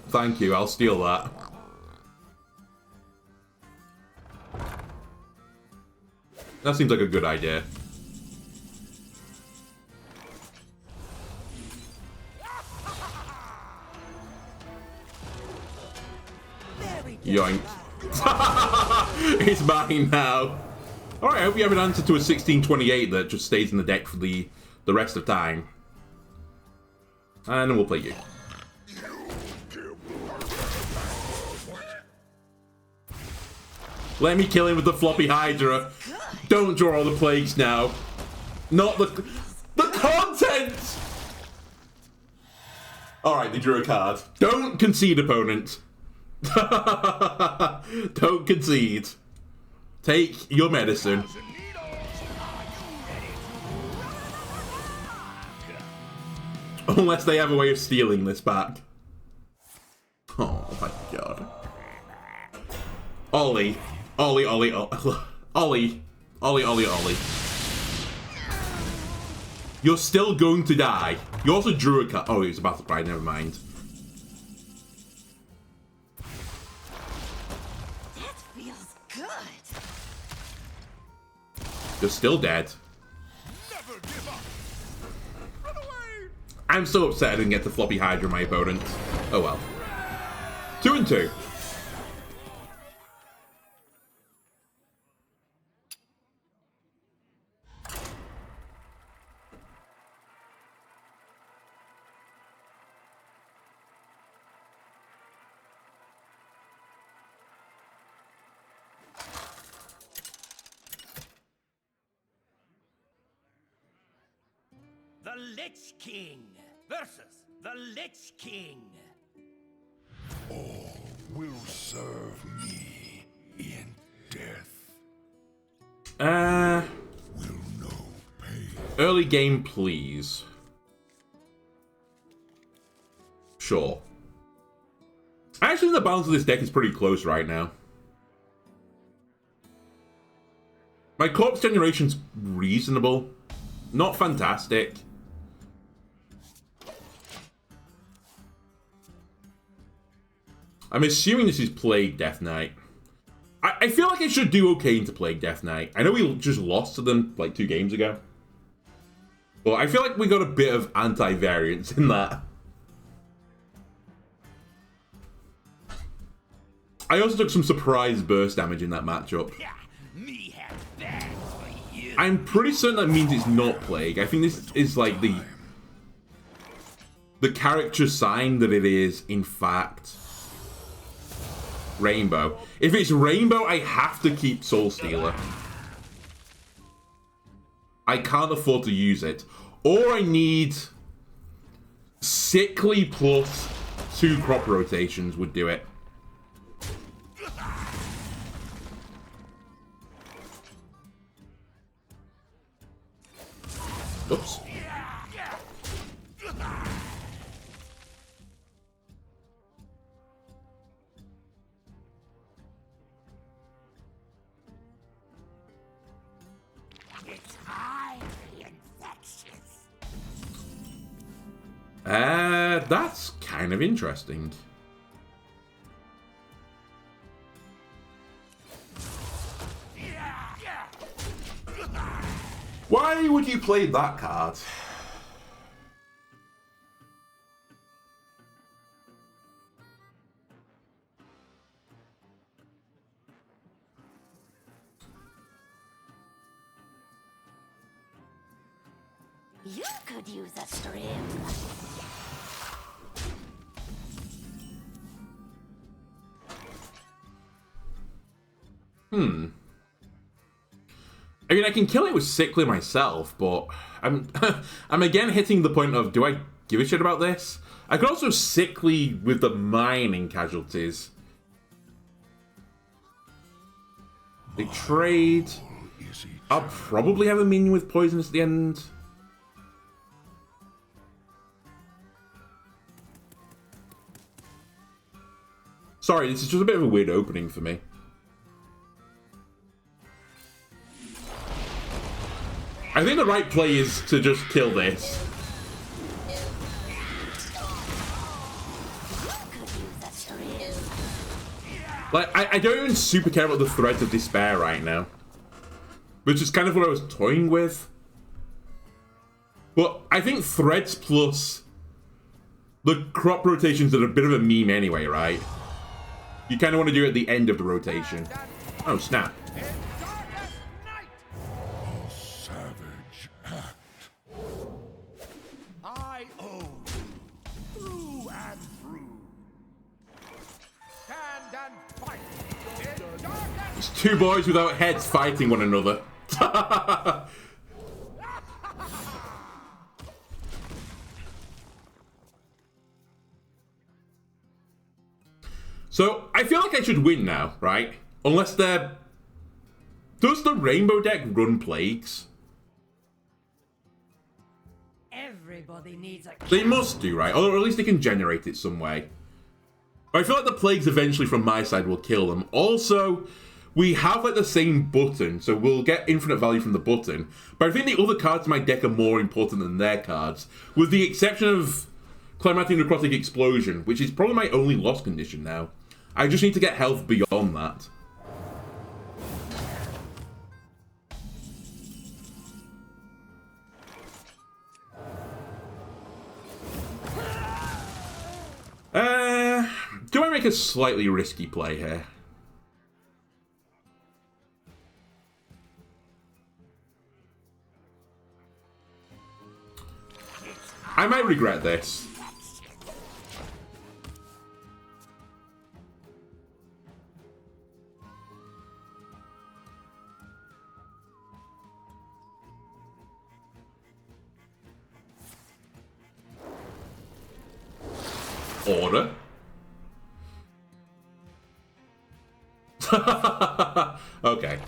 Thank you, I'll steal that. That seems like a good idea. Yoink. It's mine now. Alright, I hope you have an answer to a 1628 that just stays in the deck for the rest of time. And then we'll play you. Let me kill him with the floppy Hydra. Don't draw all the plagues now. Not the content! Alright, they drew a card. Don't concede, opponent. Don't concede. Take your medicine. Unless they have a way of stealing this back. Oh my god. Ollie. Ollie, Ollie, Ollie. Ollie. Ollie, Ollie, Ollie. You're still going to die. You also drew a card. Oh, he was about to cry, never mind. You're still dead. Never give up. Run away. I'm so upset I didn't get the floppy Hydra, my opponent. Oh well. 2 and 2. The Lich King versus the Lich King. all will serve me in death. Will know pain. Early game, please. Sure. Actually, the balance of this deck is pretty close right now. My corpse generation's reasonable. Not fantastic. I'm assuming this is Plague Death Knight. I feel like I should do okay into Plague Death Knight. I know we just lost to them like 2 games ago. But I feel like we got a bit of anti-variance in that. I also took some surprise burst damage in that matchup. Yeah, me have that for you. I'm pretty certain that means it's not Plague. I think this is like the character sign that it is, in fact, Rainbow. If it's Rainbow, I have to keep Soulstealer. I can't afford to use it. Or I need Sickly plus 2 crop rotations would do it. Oops. It's highly infectious. That's kind of interesting. Why would you play that card? You could use a string. I mean, I can kill it with Sickly myself, but I'm I'm again hitting the point of, do I give a shit about this? I could also Sickly with the mining casualties. They trade. I'll probably have a minion with poisonous at the end. Sorry, this is just a bit of a weird opening for me. I think the right play is to just kill this. Like, I don't even super care about the Threads of Despair right now. Which is kind of what I was toying with. But I think Threads plus the crop rotations are a bit of a meme anyway, right? You kind of want to do it at the end of the rotation. Oh, snap. I own you through and through. Stand and fight. In darkness. It's two boys without heads fighting one another. So, I feel like I should win now, right? Unless they're... Does the Rainbow deck run Plagues? Everybody needs a... They must do, right? Or at least they can generate it some way. But I feel like the Plagues eventually from my side will kill them. Also, we have like the same button, so we'll get infinite value from the button. But I think the other cards in my deck are more important than their cards. With the exception of Climatic Necrotic Explosion, which is probably my only loss condition now. I just need to get health beyond that. Do I make a slightly risky play here? I might regret this. Order. Okay.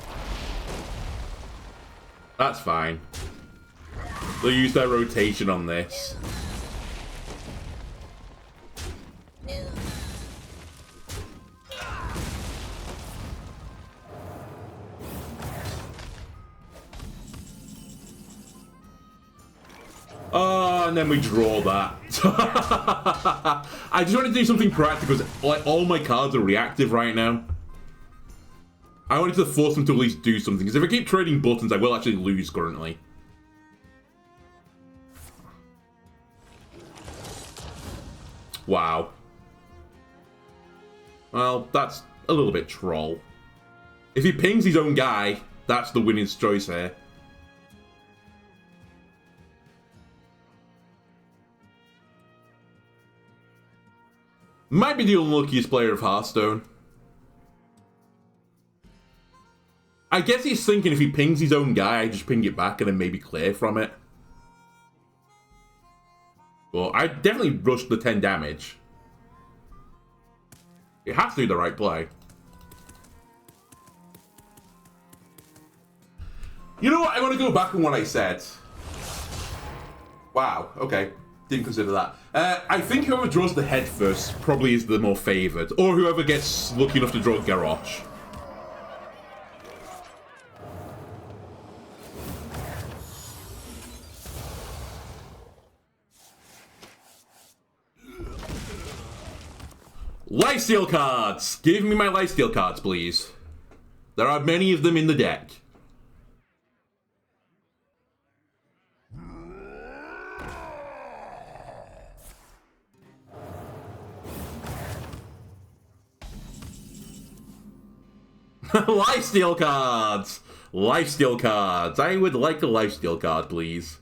That's fine. They'll use their rotation on this. Oh, and then we draw that. I just wanted to do something practical because like all my cards are reactive right now. I wanted to force them to at least do something because if I keep trading buttons, I will actually lose currently. Wow. Well, that's a little bit troll. If he pings his own guy, that's the winning choice here. Might be the unluckiest player of Hearthstone. I guess he's thinking if he pings his own guy, I just ping it back and then maybe clear from it. Well, I definitely rushed the 10 damage. It has to do the right play. You know what? I want to go back on what I said. Wow, okay. Didn't consider that. I think whoever draws the head first probably is the more favoured. Or whoever gets lucky enough to draw Garrosh. Lifesteal cards! Give me my lifesteal cards, please. There are many of them in the deck. Lifesteal cards! Lifesteal cards. I would like a lifesteal card, please.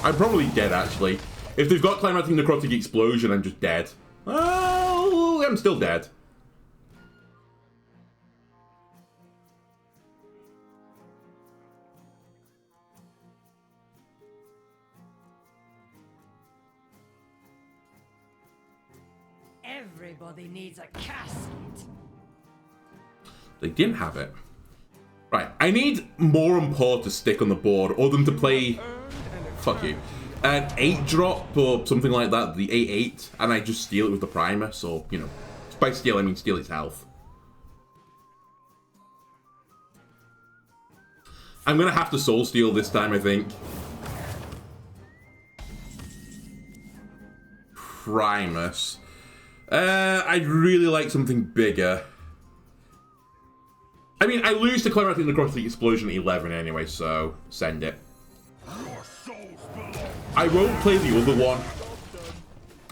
I'm probably dead, actually. If they've got Climatic Necrotic Explosion, I'm just dead. Oh, I'm still dead. Everybody needs a casket. They didn't have it. Right, I need more and Paw to stick on the board, or them to play... Fuck you. An 8-drop or something like that, the 8/8, and I just steal it with the primer, so, you know. By steal, I mean steal its health. I'm gonna have to Soulsteal this time, I think. Primus. I'd really like something bigger. I mean, I lose to Climatic Necrotic Explosion at 11 anyway, so send it. I won't play the other one.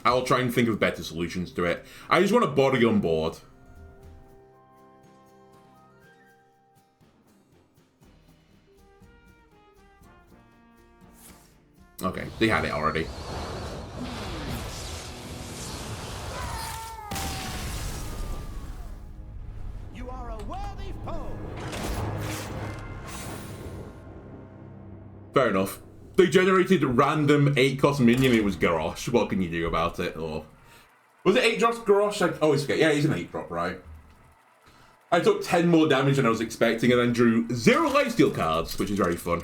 I'll try and think of better solutions to it. I just want a body on board. Okay, they had it already. You are a worthy foe. Fair enough. They generated random 8-cost minion. It was Garrosh. What can you do about it? Or was it 8 drops Garrosh? I always forget. Yeah, he's an 8-drop, right? I took 10 more damage than I was expecting, and then drew 0 lifesteal cards, which is very fun.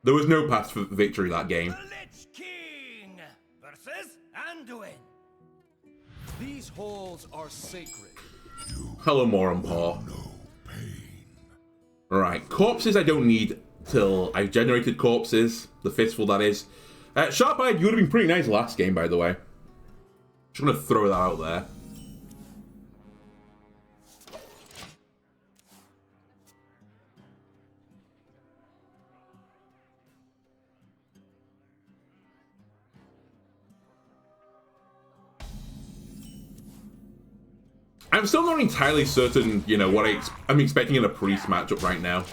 There was no path for victory that game. The Lich King versus Anduin. These halls are sacred. Hello, Moran Paw. Alright, corpses I don't need till I've generated corpses. The Fistful, that is. Sharp-Eyed, you would have been pretty nice last game, by the way. Just gonna throw that out there. I'm still not entirely certain, you know, what I'm expecting in a priest matchup right now.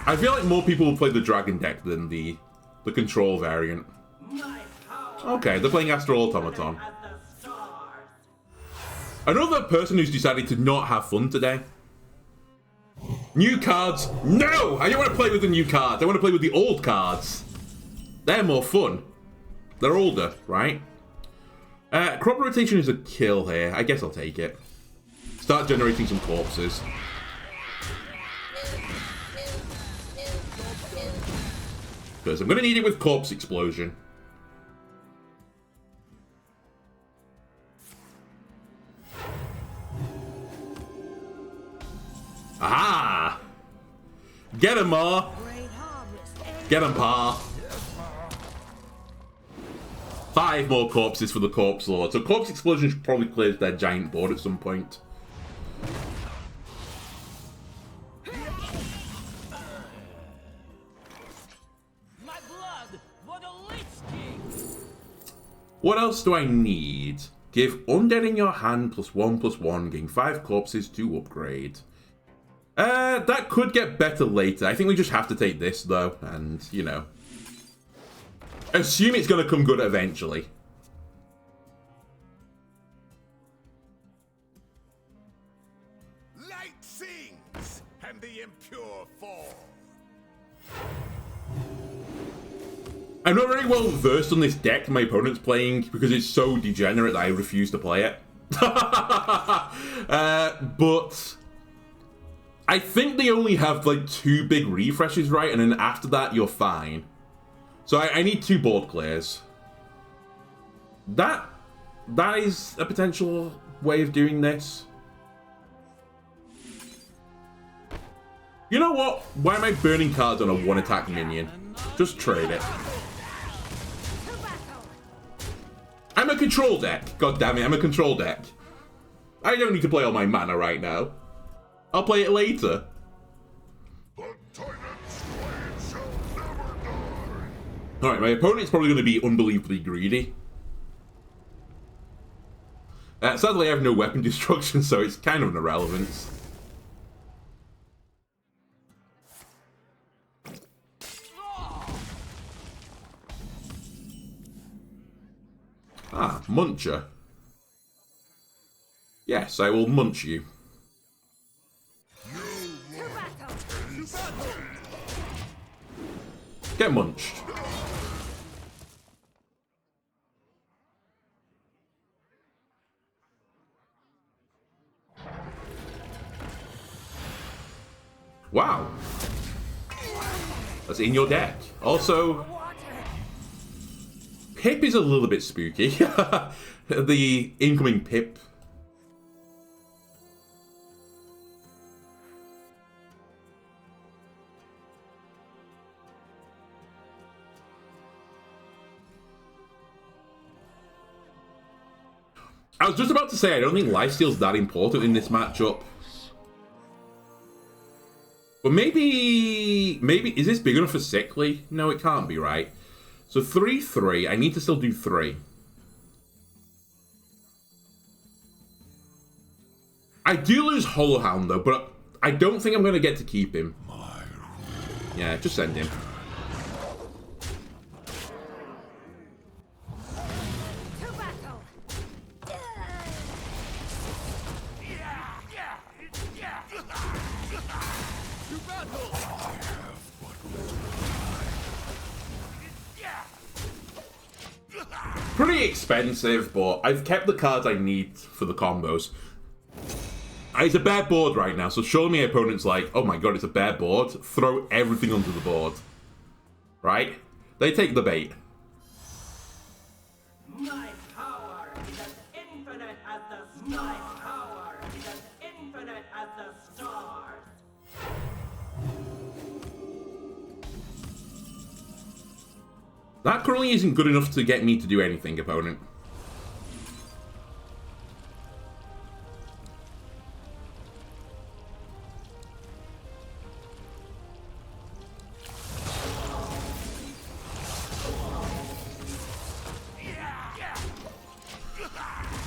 I feel like more people will play the dragon deck than the control variant. Okay, they're playing Astral Automaton. Another person who's decided to not have fun today. New cards? No! I don't want to play with the new cards. I want to play with the old cards. They're more fun. They're older, right? Crop rotation is a kill here. I guess I'll take it. Start generating some corpses. Because I'm going to need it with Corpse Explosion. Aha! Get him, Ma! Get him, Pa! 5 more corpses for the Corpse Lord. So Corpse Explosion should probably clear their giant board at some point. What else do I need? Give undead in your hand +1/+1. Gain 5 corpses to upgrade. That could get better later. I think we just have to take this, though. And, you know. assume it's going to come good eventually. Light sings, and the impure fall. I'm not very well versed on this deck my opponent's playing because it's so degenerate that I refuse to play it. But I think they only have like 2 big refreshes, right? And then after that, you're fine. So I need 2 board clears. That is a potential way of doing this. You know what? Why am I burning cards on a 1-attack minion? Just trade it. I'm a control deck. God damn it, I'm a control deck. I don't need to play all my mana right now. I'll play it later. Alright, my opponent's probably going to be unbelievably greedy. Sadly, I have no weapon destruction, so it's kind of an irrelevance. Ah, Muncher. Yes, I will munch you. Get munched. Wow. That's in your deck. Also, Pip is a little bit spooky. The incoming Pip. I was just about to say, I don't think lifesteal's that important in this matchup. But maybe, is this big enough for Sickly? No, it can't be, right? So 3/3, I need to still do 3. I do lose Hollowhound though, but I don't think I'm going to get to keep him. Yeah, just send him. Pretty expensive, but I've kept the cards I need for the combos. It's a bad board right now, so surely my opponent's like, oh my god, it's a bad board. Throw everything onto the board. Right? They take the bait. My power is as infinite as the stars. My power is as infinite as the stars. That currently isn't good enough to get me to do anything, opponent.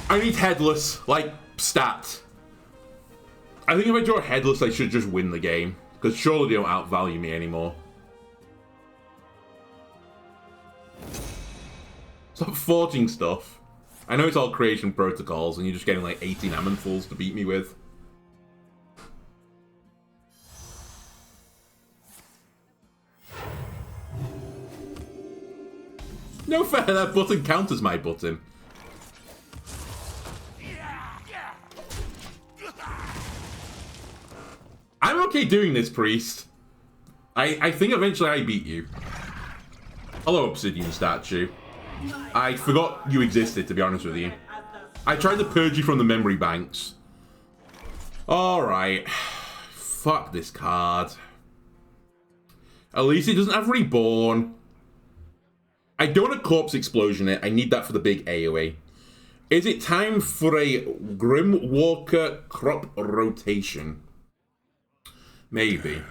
I need Headless, like, stat. I think if I draw Headless, I should just win the game. Because surely they don't outvalue me anymore. Stop forging stuff. I know it's all creation protocols, and you're just getting like 18 Amanfuls to beat me with. No fair, that button counters my button. I'm okay doing this, Priest. I think eventually I beat you. Hello, Obsidian Statue. I forgot you existed, to be honest with you. I tried to purge you from the memory banks. Alright. Fuck this card. At least it doesn't have Reborn. I don't want a Corpse Explosion it. I need that for the big AoE. Is it time for a Grim Walker crop rotation? Maybe.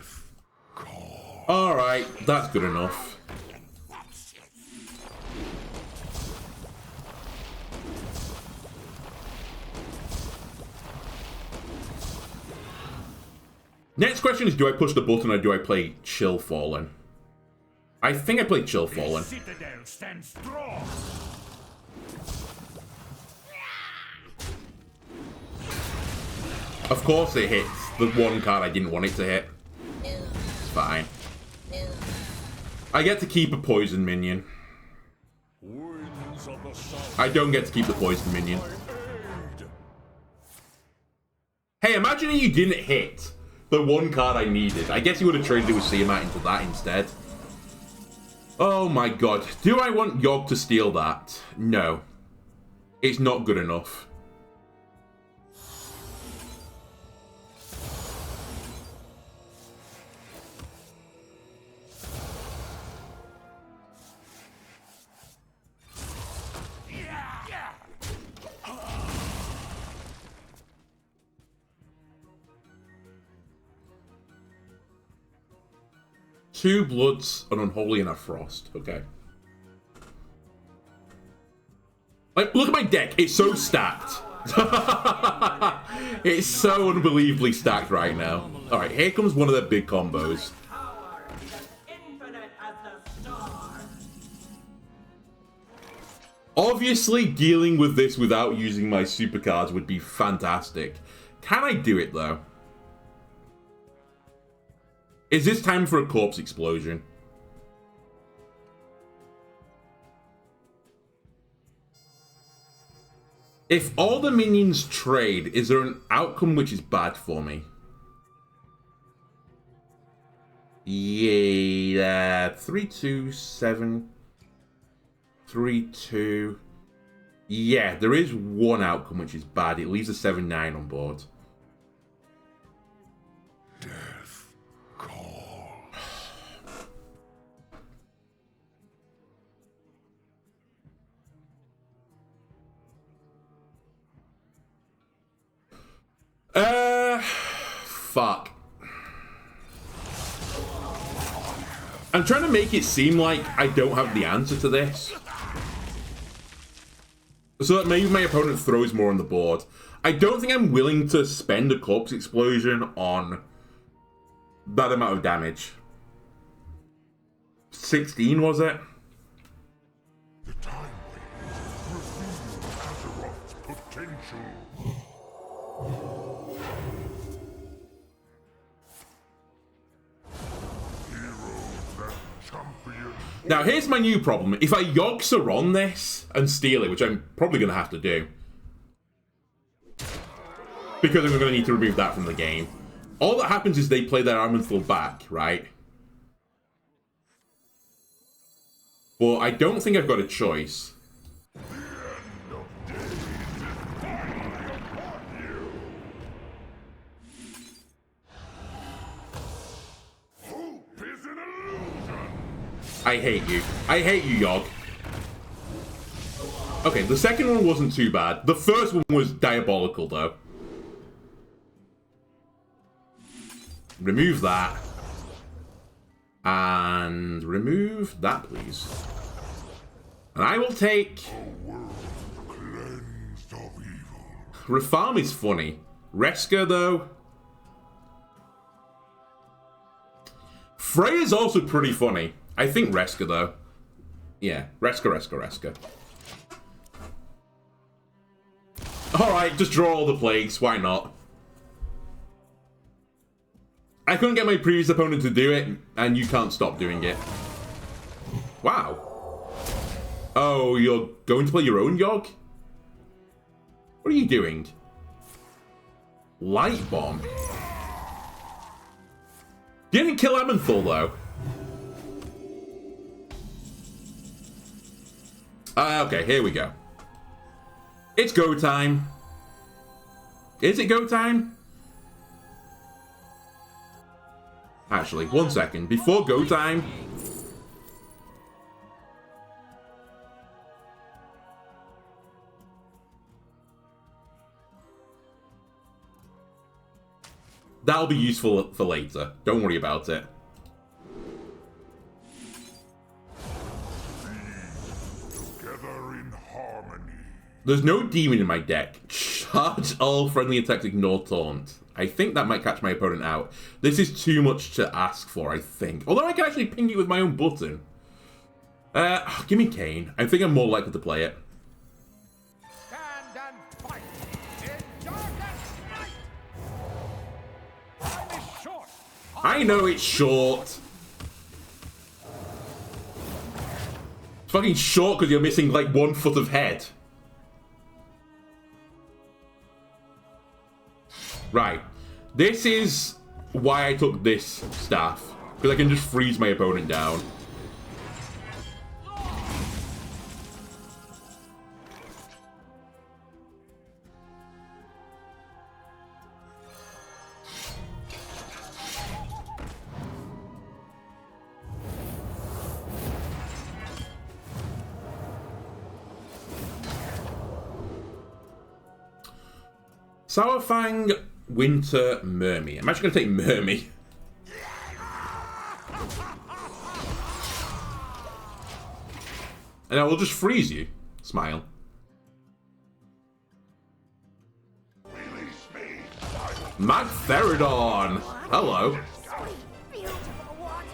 Alright, that's good enough. Next question is, do I push the button or do I play Chill Fallen? I think I played Chill Fallen. Citadel stands strong. Of course it hits the one card I didn't want it to hit. It's fine. I get to keep a poison minion. I don't get to keep the poison minion. Hey, imagine you didn't hit the one card I needed. I guess you would have traded it with Tiamat into that instead. Oh my god. Do I want Yogg to steal that? No. It's not good enough. Two Bloods, an Unholy, and a Frost. Okay. Like, look at my deck. It's so stacked. It's so unbelievably stacked right now. Alright, here comes one of the big combos. Power is as infinite as the stars. Obviously, dealing with this without using my supercards would be fantastic. Can I do it, though? Is this time for a corpse explosion? If all the minions trade, is there an outcome which is bad for me? Yeah, 3-2, 7, 3-2. Yeah, there is one outcome which is bad. It leaves a 7-9 on board. Fuck. I'm trying to make it seem like I don't have the answer to this. So that maybe my opponent throws more on the board. I don't think I'm willing to spend a corpse explosion on that amount of damage. 16, was it? The time reveals Azeroth's potential. Now, here's my new problem. If I Yogg Saron this and steal it, which I'm probably going to have to do, because I'm going to need to remove that from the game, all that happens is they play their Armenthal back, right? But I don't think I've got a choice. I hate you. I hate you, Yogg. Okay, the second one wasn't too bad. The first one was diabolical, though. Remove that. And remove that, please. And I will take... Refarm is funny. Reska, though. Freya's also pretty funny. I think Reska, though. Yeah, Reska. Alright, just draw all the plagues. Why not? I couldn't get my previous opponent to do it, and you can't stop doing it. Wow. Oh, you're going to play your own Yogg? What are you doing? Light Bomb. Didn't kill Armenthal, though. Okay, here we go. It's go time. Is it go time? Actually, 1 second. Before go time... That'll be useful for later. Don't worry about it. There's no demon in my deck. Charge all friendly attacks, ignore taunt. I think that might catch my opponent out. This is too much to ask for, I think. Although I can actually ping it with my own button. Give me Kane. I think I'm more likely to play it. Stand and fight in darkest night. Time is short. I know it's short. It's fucking short because you're missing like 1 foot of head. Right. This is why I took this staff. Because I can just freeze my opponent down. Sourfang, Winter, Mermy. I'm actually going to take Mermy. And I will just freeze you. Smile. Magtheridon! Hello. Sweet, beautiful water.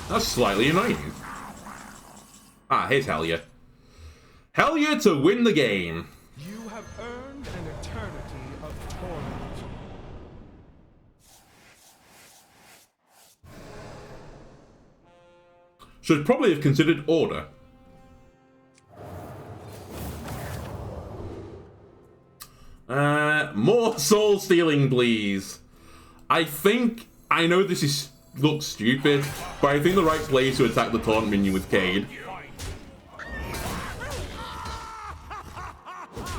That's slightly annoying. Ah, here's Helya. Helya to win the game. You have earned an eternity of torment. Should probably have considered Order. More soul stealing, please. I know this looks stupid, but I think the right play is to attack the taunt minion with Cade.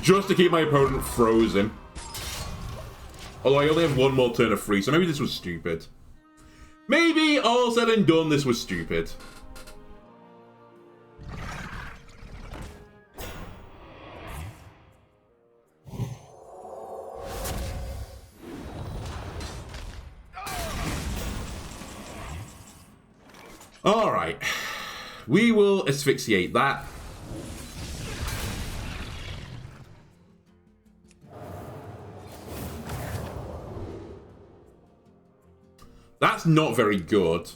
Just to keep my opponent frozen. Although I only have 1 more turn of free, so maybe this was stupid. Maybe, all said and done, this was stupid. Alright. We will asphyxiate that. That's not very good.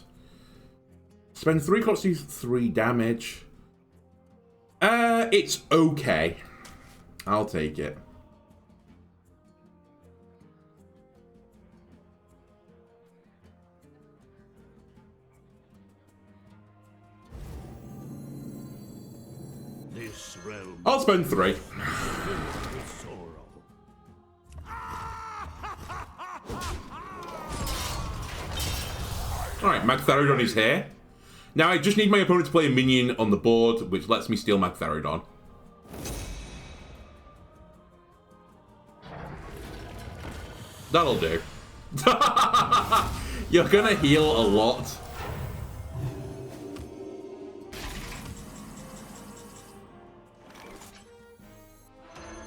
Spend 3 costs to 3 damage. It's okay. I'll take it. This realm I'll spend 3. is filled with sorrow. Alright, Magtheridon is here. Now I just need my opponent to play a minion on the board, which lets me steal Magtheridon. That'll do. You're gonna heal a lot.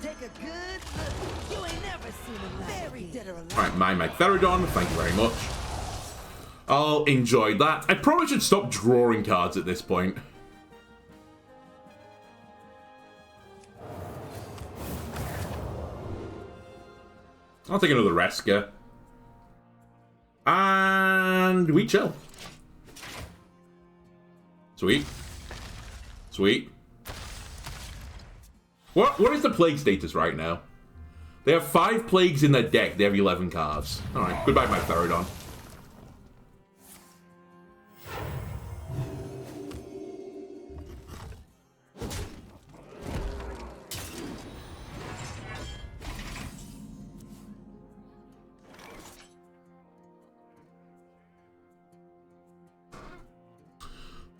Take a good look. You ain't never seen a very dead or alive. Alright, my Magtheridon, thank you very much. I'll enjoy that. I probably should stop drawing cards at this point. I'll take another Reska. And we chill. Sweet. Sweet. What is the plague status right now? They have 5 plagues in their deck. They have 11 cards. Alright, goodbye, Magtheridon.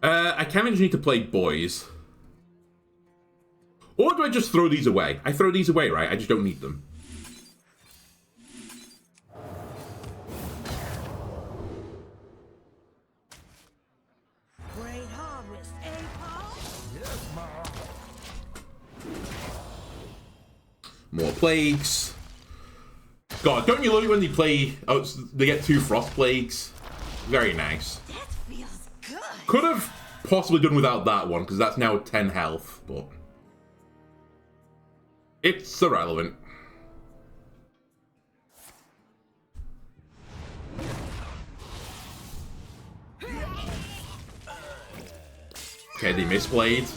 I kind of just need to play boys. Or do I just throw these away? I throw these away, right? I just don't need them. Great harvest, eh, Paul? Yes, Mom. More plagues. God, don't you love it when they play... Oh, they get 2 frost plagues? Very nice. That feels good. Could have possibly done without that one, because that's now 10 health, but... It's irrelevant. Okay, they misplayed.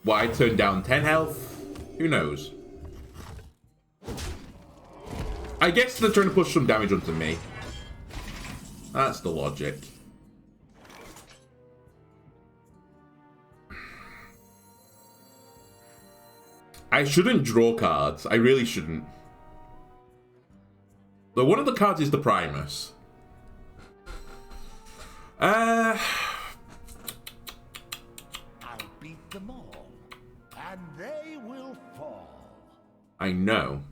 Why turned down 10 health? Who knows? I guess they're trying to push some damage onto me. That's the logic. I shouldn't draw cards. I really shouldn't. But one of the cards is the Primus. I'll beat them all, and they will fall. I know.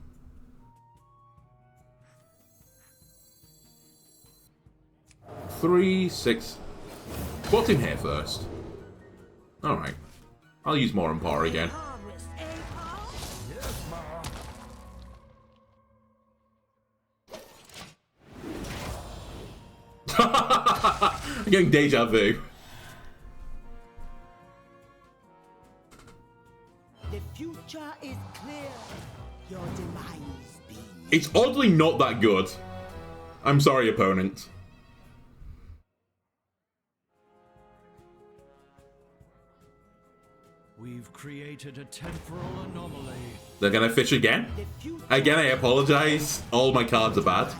Three, six. What's in here first? Alright. I'll use more Empire again. Yes, Ma. I'm getting deja vu. The future is clear. Your demise be near. It's oddly not that good. I'm sorry, opponent. We've created a temporal anomaly. They're gonna fish again? Again, I apologize. All my cards are bad.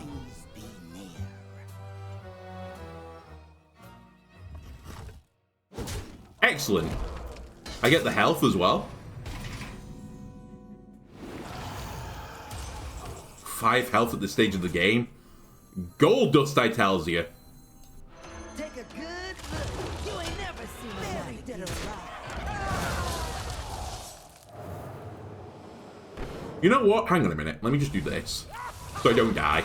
Excellent. I get the health as well. 5 health at this stage of the game. Gold dust, I tells you. Take a good look. You ain't never seen a very dead or alive. You know what? Hang on a minute. Let me just do this. So I don't die.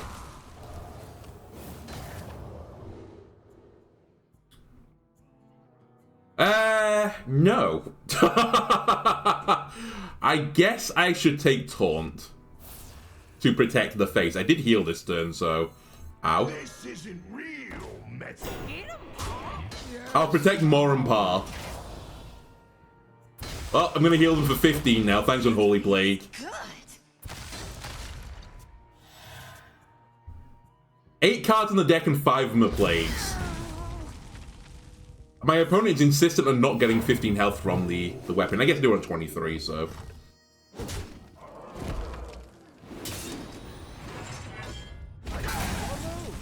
No. I guess I should take Taunt to protect the face. I did heal this turn, so... Ow. This isn't real metal. I'll protect Morampar. Oh, I'm gonna heal them for 15 now. Thanks, Unholy Plague. Good. 8 cards in the deck and 5 of them are Plagues. My opponent is insistent on not getting 15 health from the weapon. I guess they were on 23, so...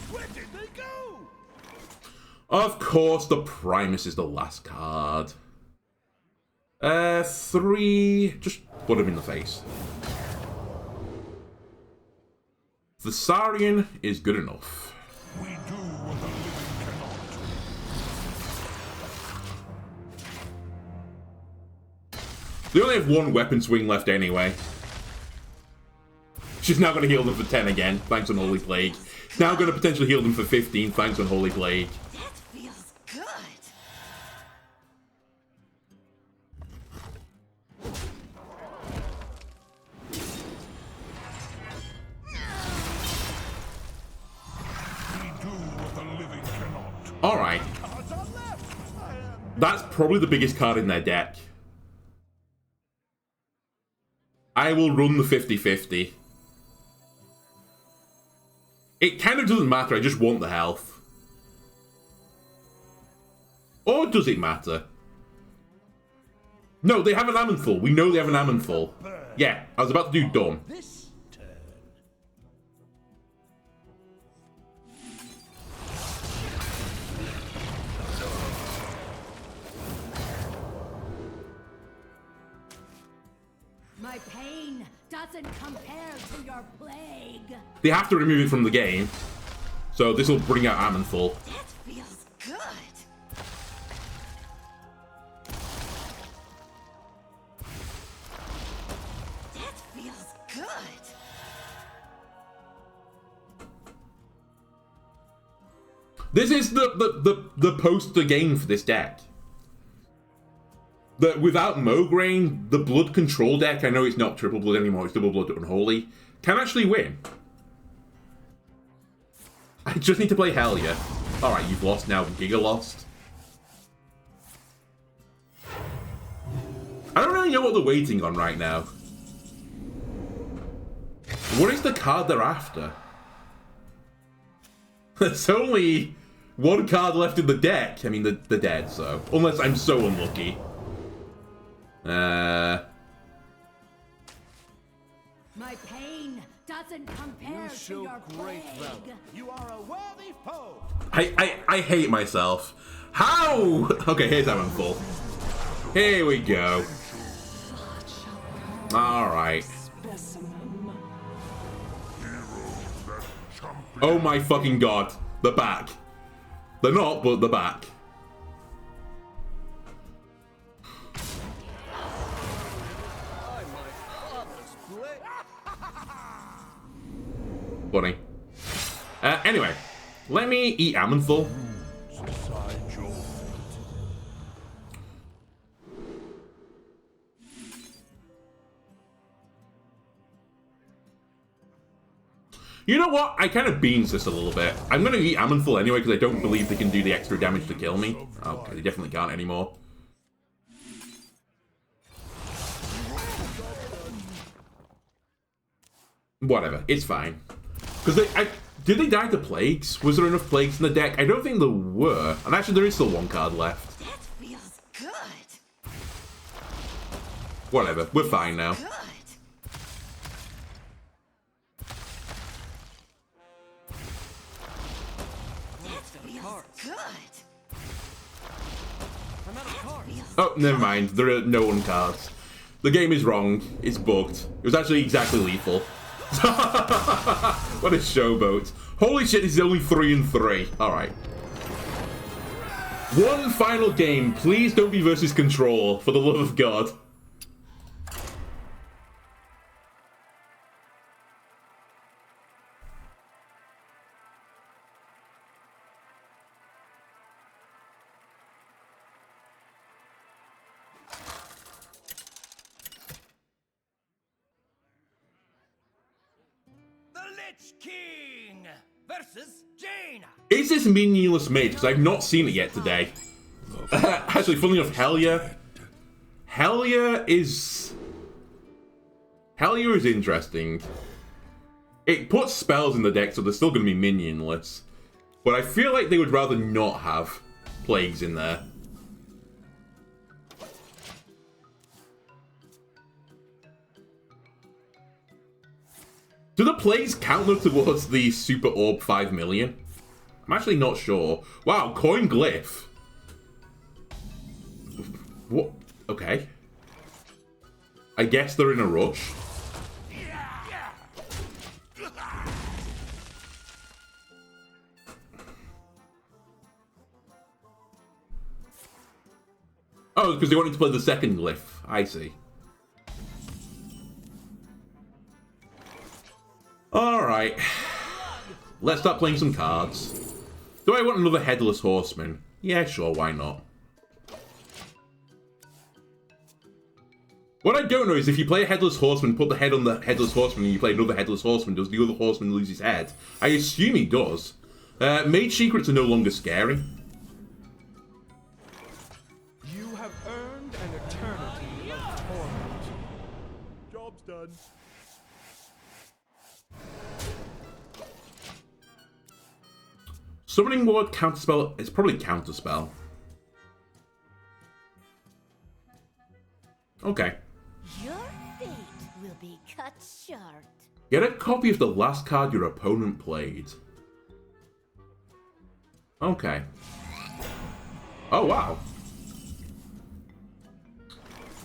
Where did they go? Of course, the Primus is the last card. 3... Just put him in the face. The Saurian is good enough. We do what the living cannot. They only have 1 weapon swing left anyway. She's now going to heal them for 10 again, thanks Unholy Plague. Now going to potentially heal them for 15, thanks Unholy Plague. That feels good. We do what the living cannot. Alright. That's probably the biggest card in their deck. I will run the 50-50. It kind of doesn't matter, I just want the health. Or does it matter? No, they have an Amanthul. We know they have an Amanthul. Yeah, I was about to do dumb. This turn. My pain doesn't compare to your plague. They have to remove it from the game. So this will bring out Amanthul. That feels good. That feels good. This is the poster game for this deck. That without Mograine, the blood control deck, I know it's not triple blood anymore, it's double blood unholy, can actually win. I just need to play Hellier. Alright, you've lost now, Giga lost. I don't really know what they're waiting on right now. What is the card they're after? It's only One card left in the deck. I mean, the dead, so. Unless I'm so unlucky. My pain doesn't compare to your plague. You are a worthy foe. I hate myself. How? Okay, here's how I'm full. Here we go. Alright. Oh my fucking god. The back. They're not, but the back. Funny. Anyway, let me eat Amanthal. You know what? I kind of beans this a little bit. I'm going to eat Amanthal anyway because I don't believe they can do the extra damage to kill me. Okay, they definitely can't anymore. Whatever, it's fine. Because did they die to plagues? Was there enough plagues in the deck? I don't think there were. And actually, there is still one card left. That feels good. Whatever, we're fine now. Good. Oh, never mind. There are no one cards. The game is wrong. It's bugged. It was actually exactly lethal. What a showboat. Holy shit, this is only 3 and 3. Alright. One final game. Please don't be versus Control, for the love of God. King versus Jaina. Is this meaningless mage? Because I've not seen it yet today. Actually, funnily enough, Hellier is interesting. It puts spells in the deck, so they're still going to be minionless. But I feel like they would rather not have plagues in there. Do the plays count them towards the Super Orb 5 million? I'm actually not sure. Wow, coin glyph. What? Okay. I guess they're in a rush. Oh, because they wanted to play the second glyph. I see. Alright. Let's start playing some cards. Do I want another Headless Horseman? Yeah, sure, why not? What I don't know is if you play a Headless Horseman, put the head on the Headless Horseman, and you play another Headless Horseman, does the other Horseman lose his head? I assume he does. Mage Secrets are no longer scary. You have earned an eternity of torment. Job's done. Summoning Ward, Counterspell, it's probably Counterspell. Okay. Your fate will be cut short. Get a copy of the last card your opponent played. Okay. Oh, wow.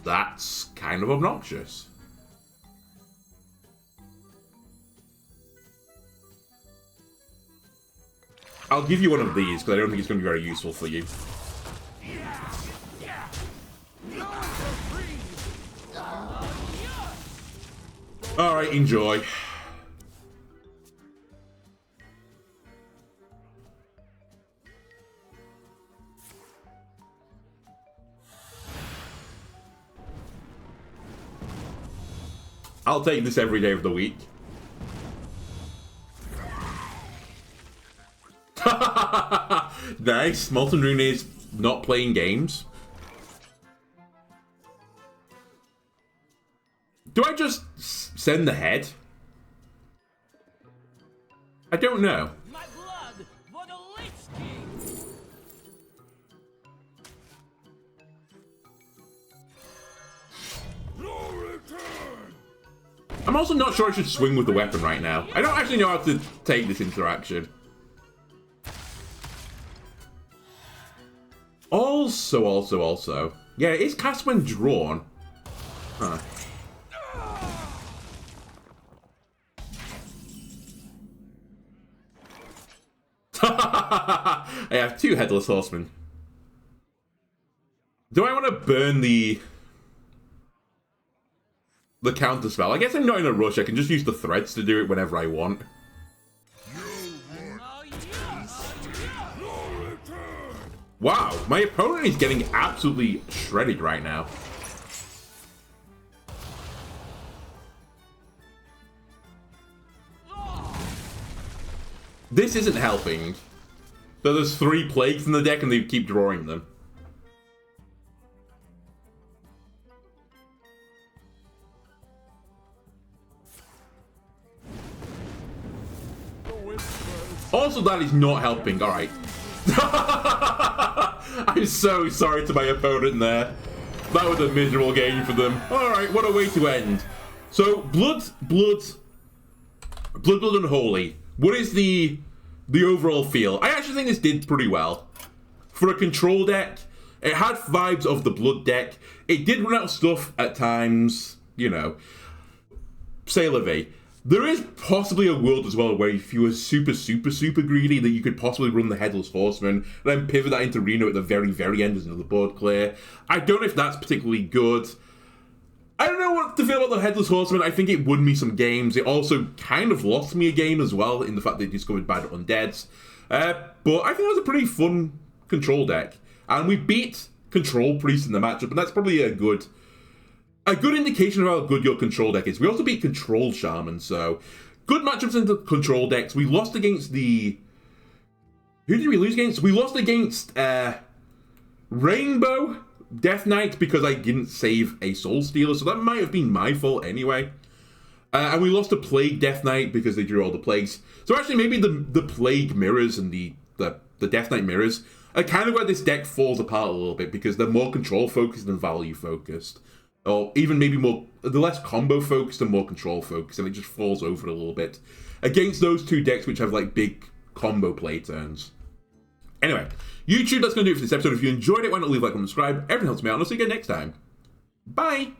That's kind of obnoxious. I'll give you one of these, because I don't think it's going to be very useful for you. Alright, enjoy. I'll take this every day of the week. Nice. Molten Rune is not playing games. Do I just send the head? I don't know. My blood for the Lich King. I'm also not sure I should swing with the weapon right now. I don't actually know how to take this interaction. Also. Yeah, it is cast when drawn. Huh. I have 2 Headless Horsemen. Do I want to burn the counter spell? I guess I'm not in a rush. I can just use the threads to do it whenever I want. Wow, my opponent is getting absolutely shredded right now. This isn't helping. So there's 3 plagues in the deck and they keep drawing them. Also, that is not helping. Alright. I'm so sorry to my opponent there. That was a miserable game for them. Alright, what a way to end. So, Blood, Unholy. What is the overall feel? I actually think this did pretty well. For a control deck, it had vibes of the Blood deck. It did run out of stuff at times, you know. C'est la vie. There is possibly a world as well where if you were super greedy that you could possibly run the Headless Horseman and then pivot that into Reno at the very end as another board clear. I don't know if that's particularly good. I don't know what to feel about the Headless Horseman. I think it won me some games. It also kind of lost me a game as well in the fact that it discovered bad undeads. But I think it was a pretty fun control deck. And we beat Control Priest in the matchup, and that's probably a good indication of how good your control deck is. We also beat Control Shaman, so good matchups into control decks. We lost against the... Who did we lose against? We lost against Rainbow Death Knight because I didn't save a Soulstealer, so that might have been my fault anyway. And we lost to Plague Death Knight because they drew all the plagues. So actually maybe the Plague mirrors and the Death Knight mirrors are kind of where this deck falls apart a little bit because they're more control focused than value focused. Or even maybe the less combo focused and more control focused, and it just falls over a little bit against those 2 decks which have like big combo play turns. Anyway, YouTube, that's going to do it for this episode. If you enjoyed it, why not leave a like and subscribe? Everything helps me out, and I'll see you again next time. Bye!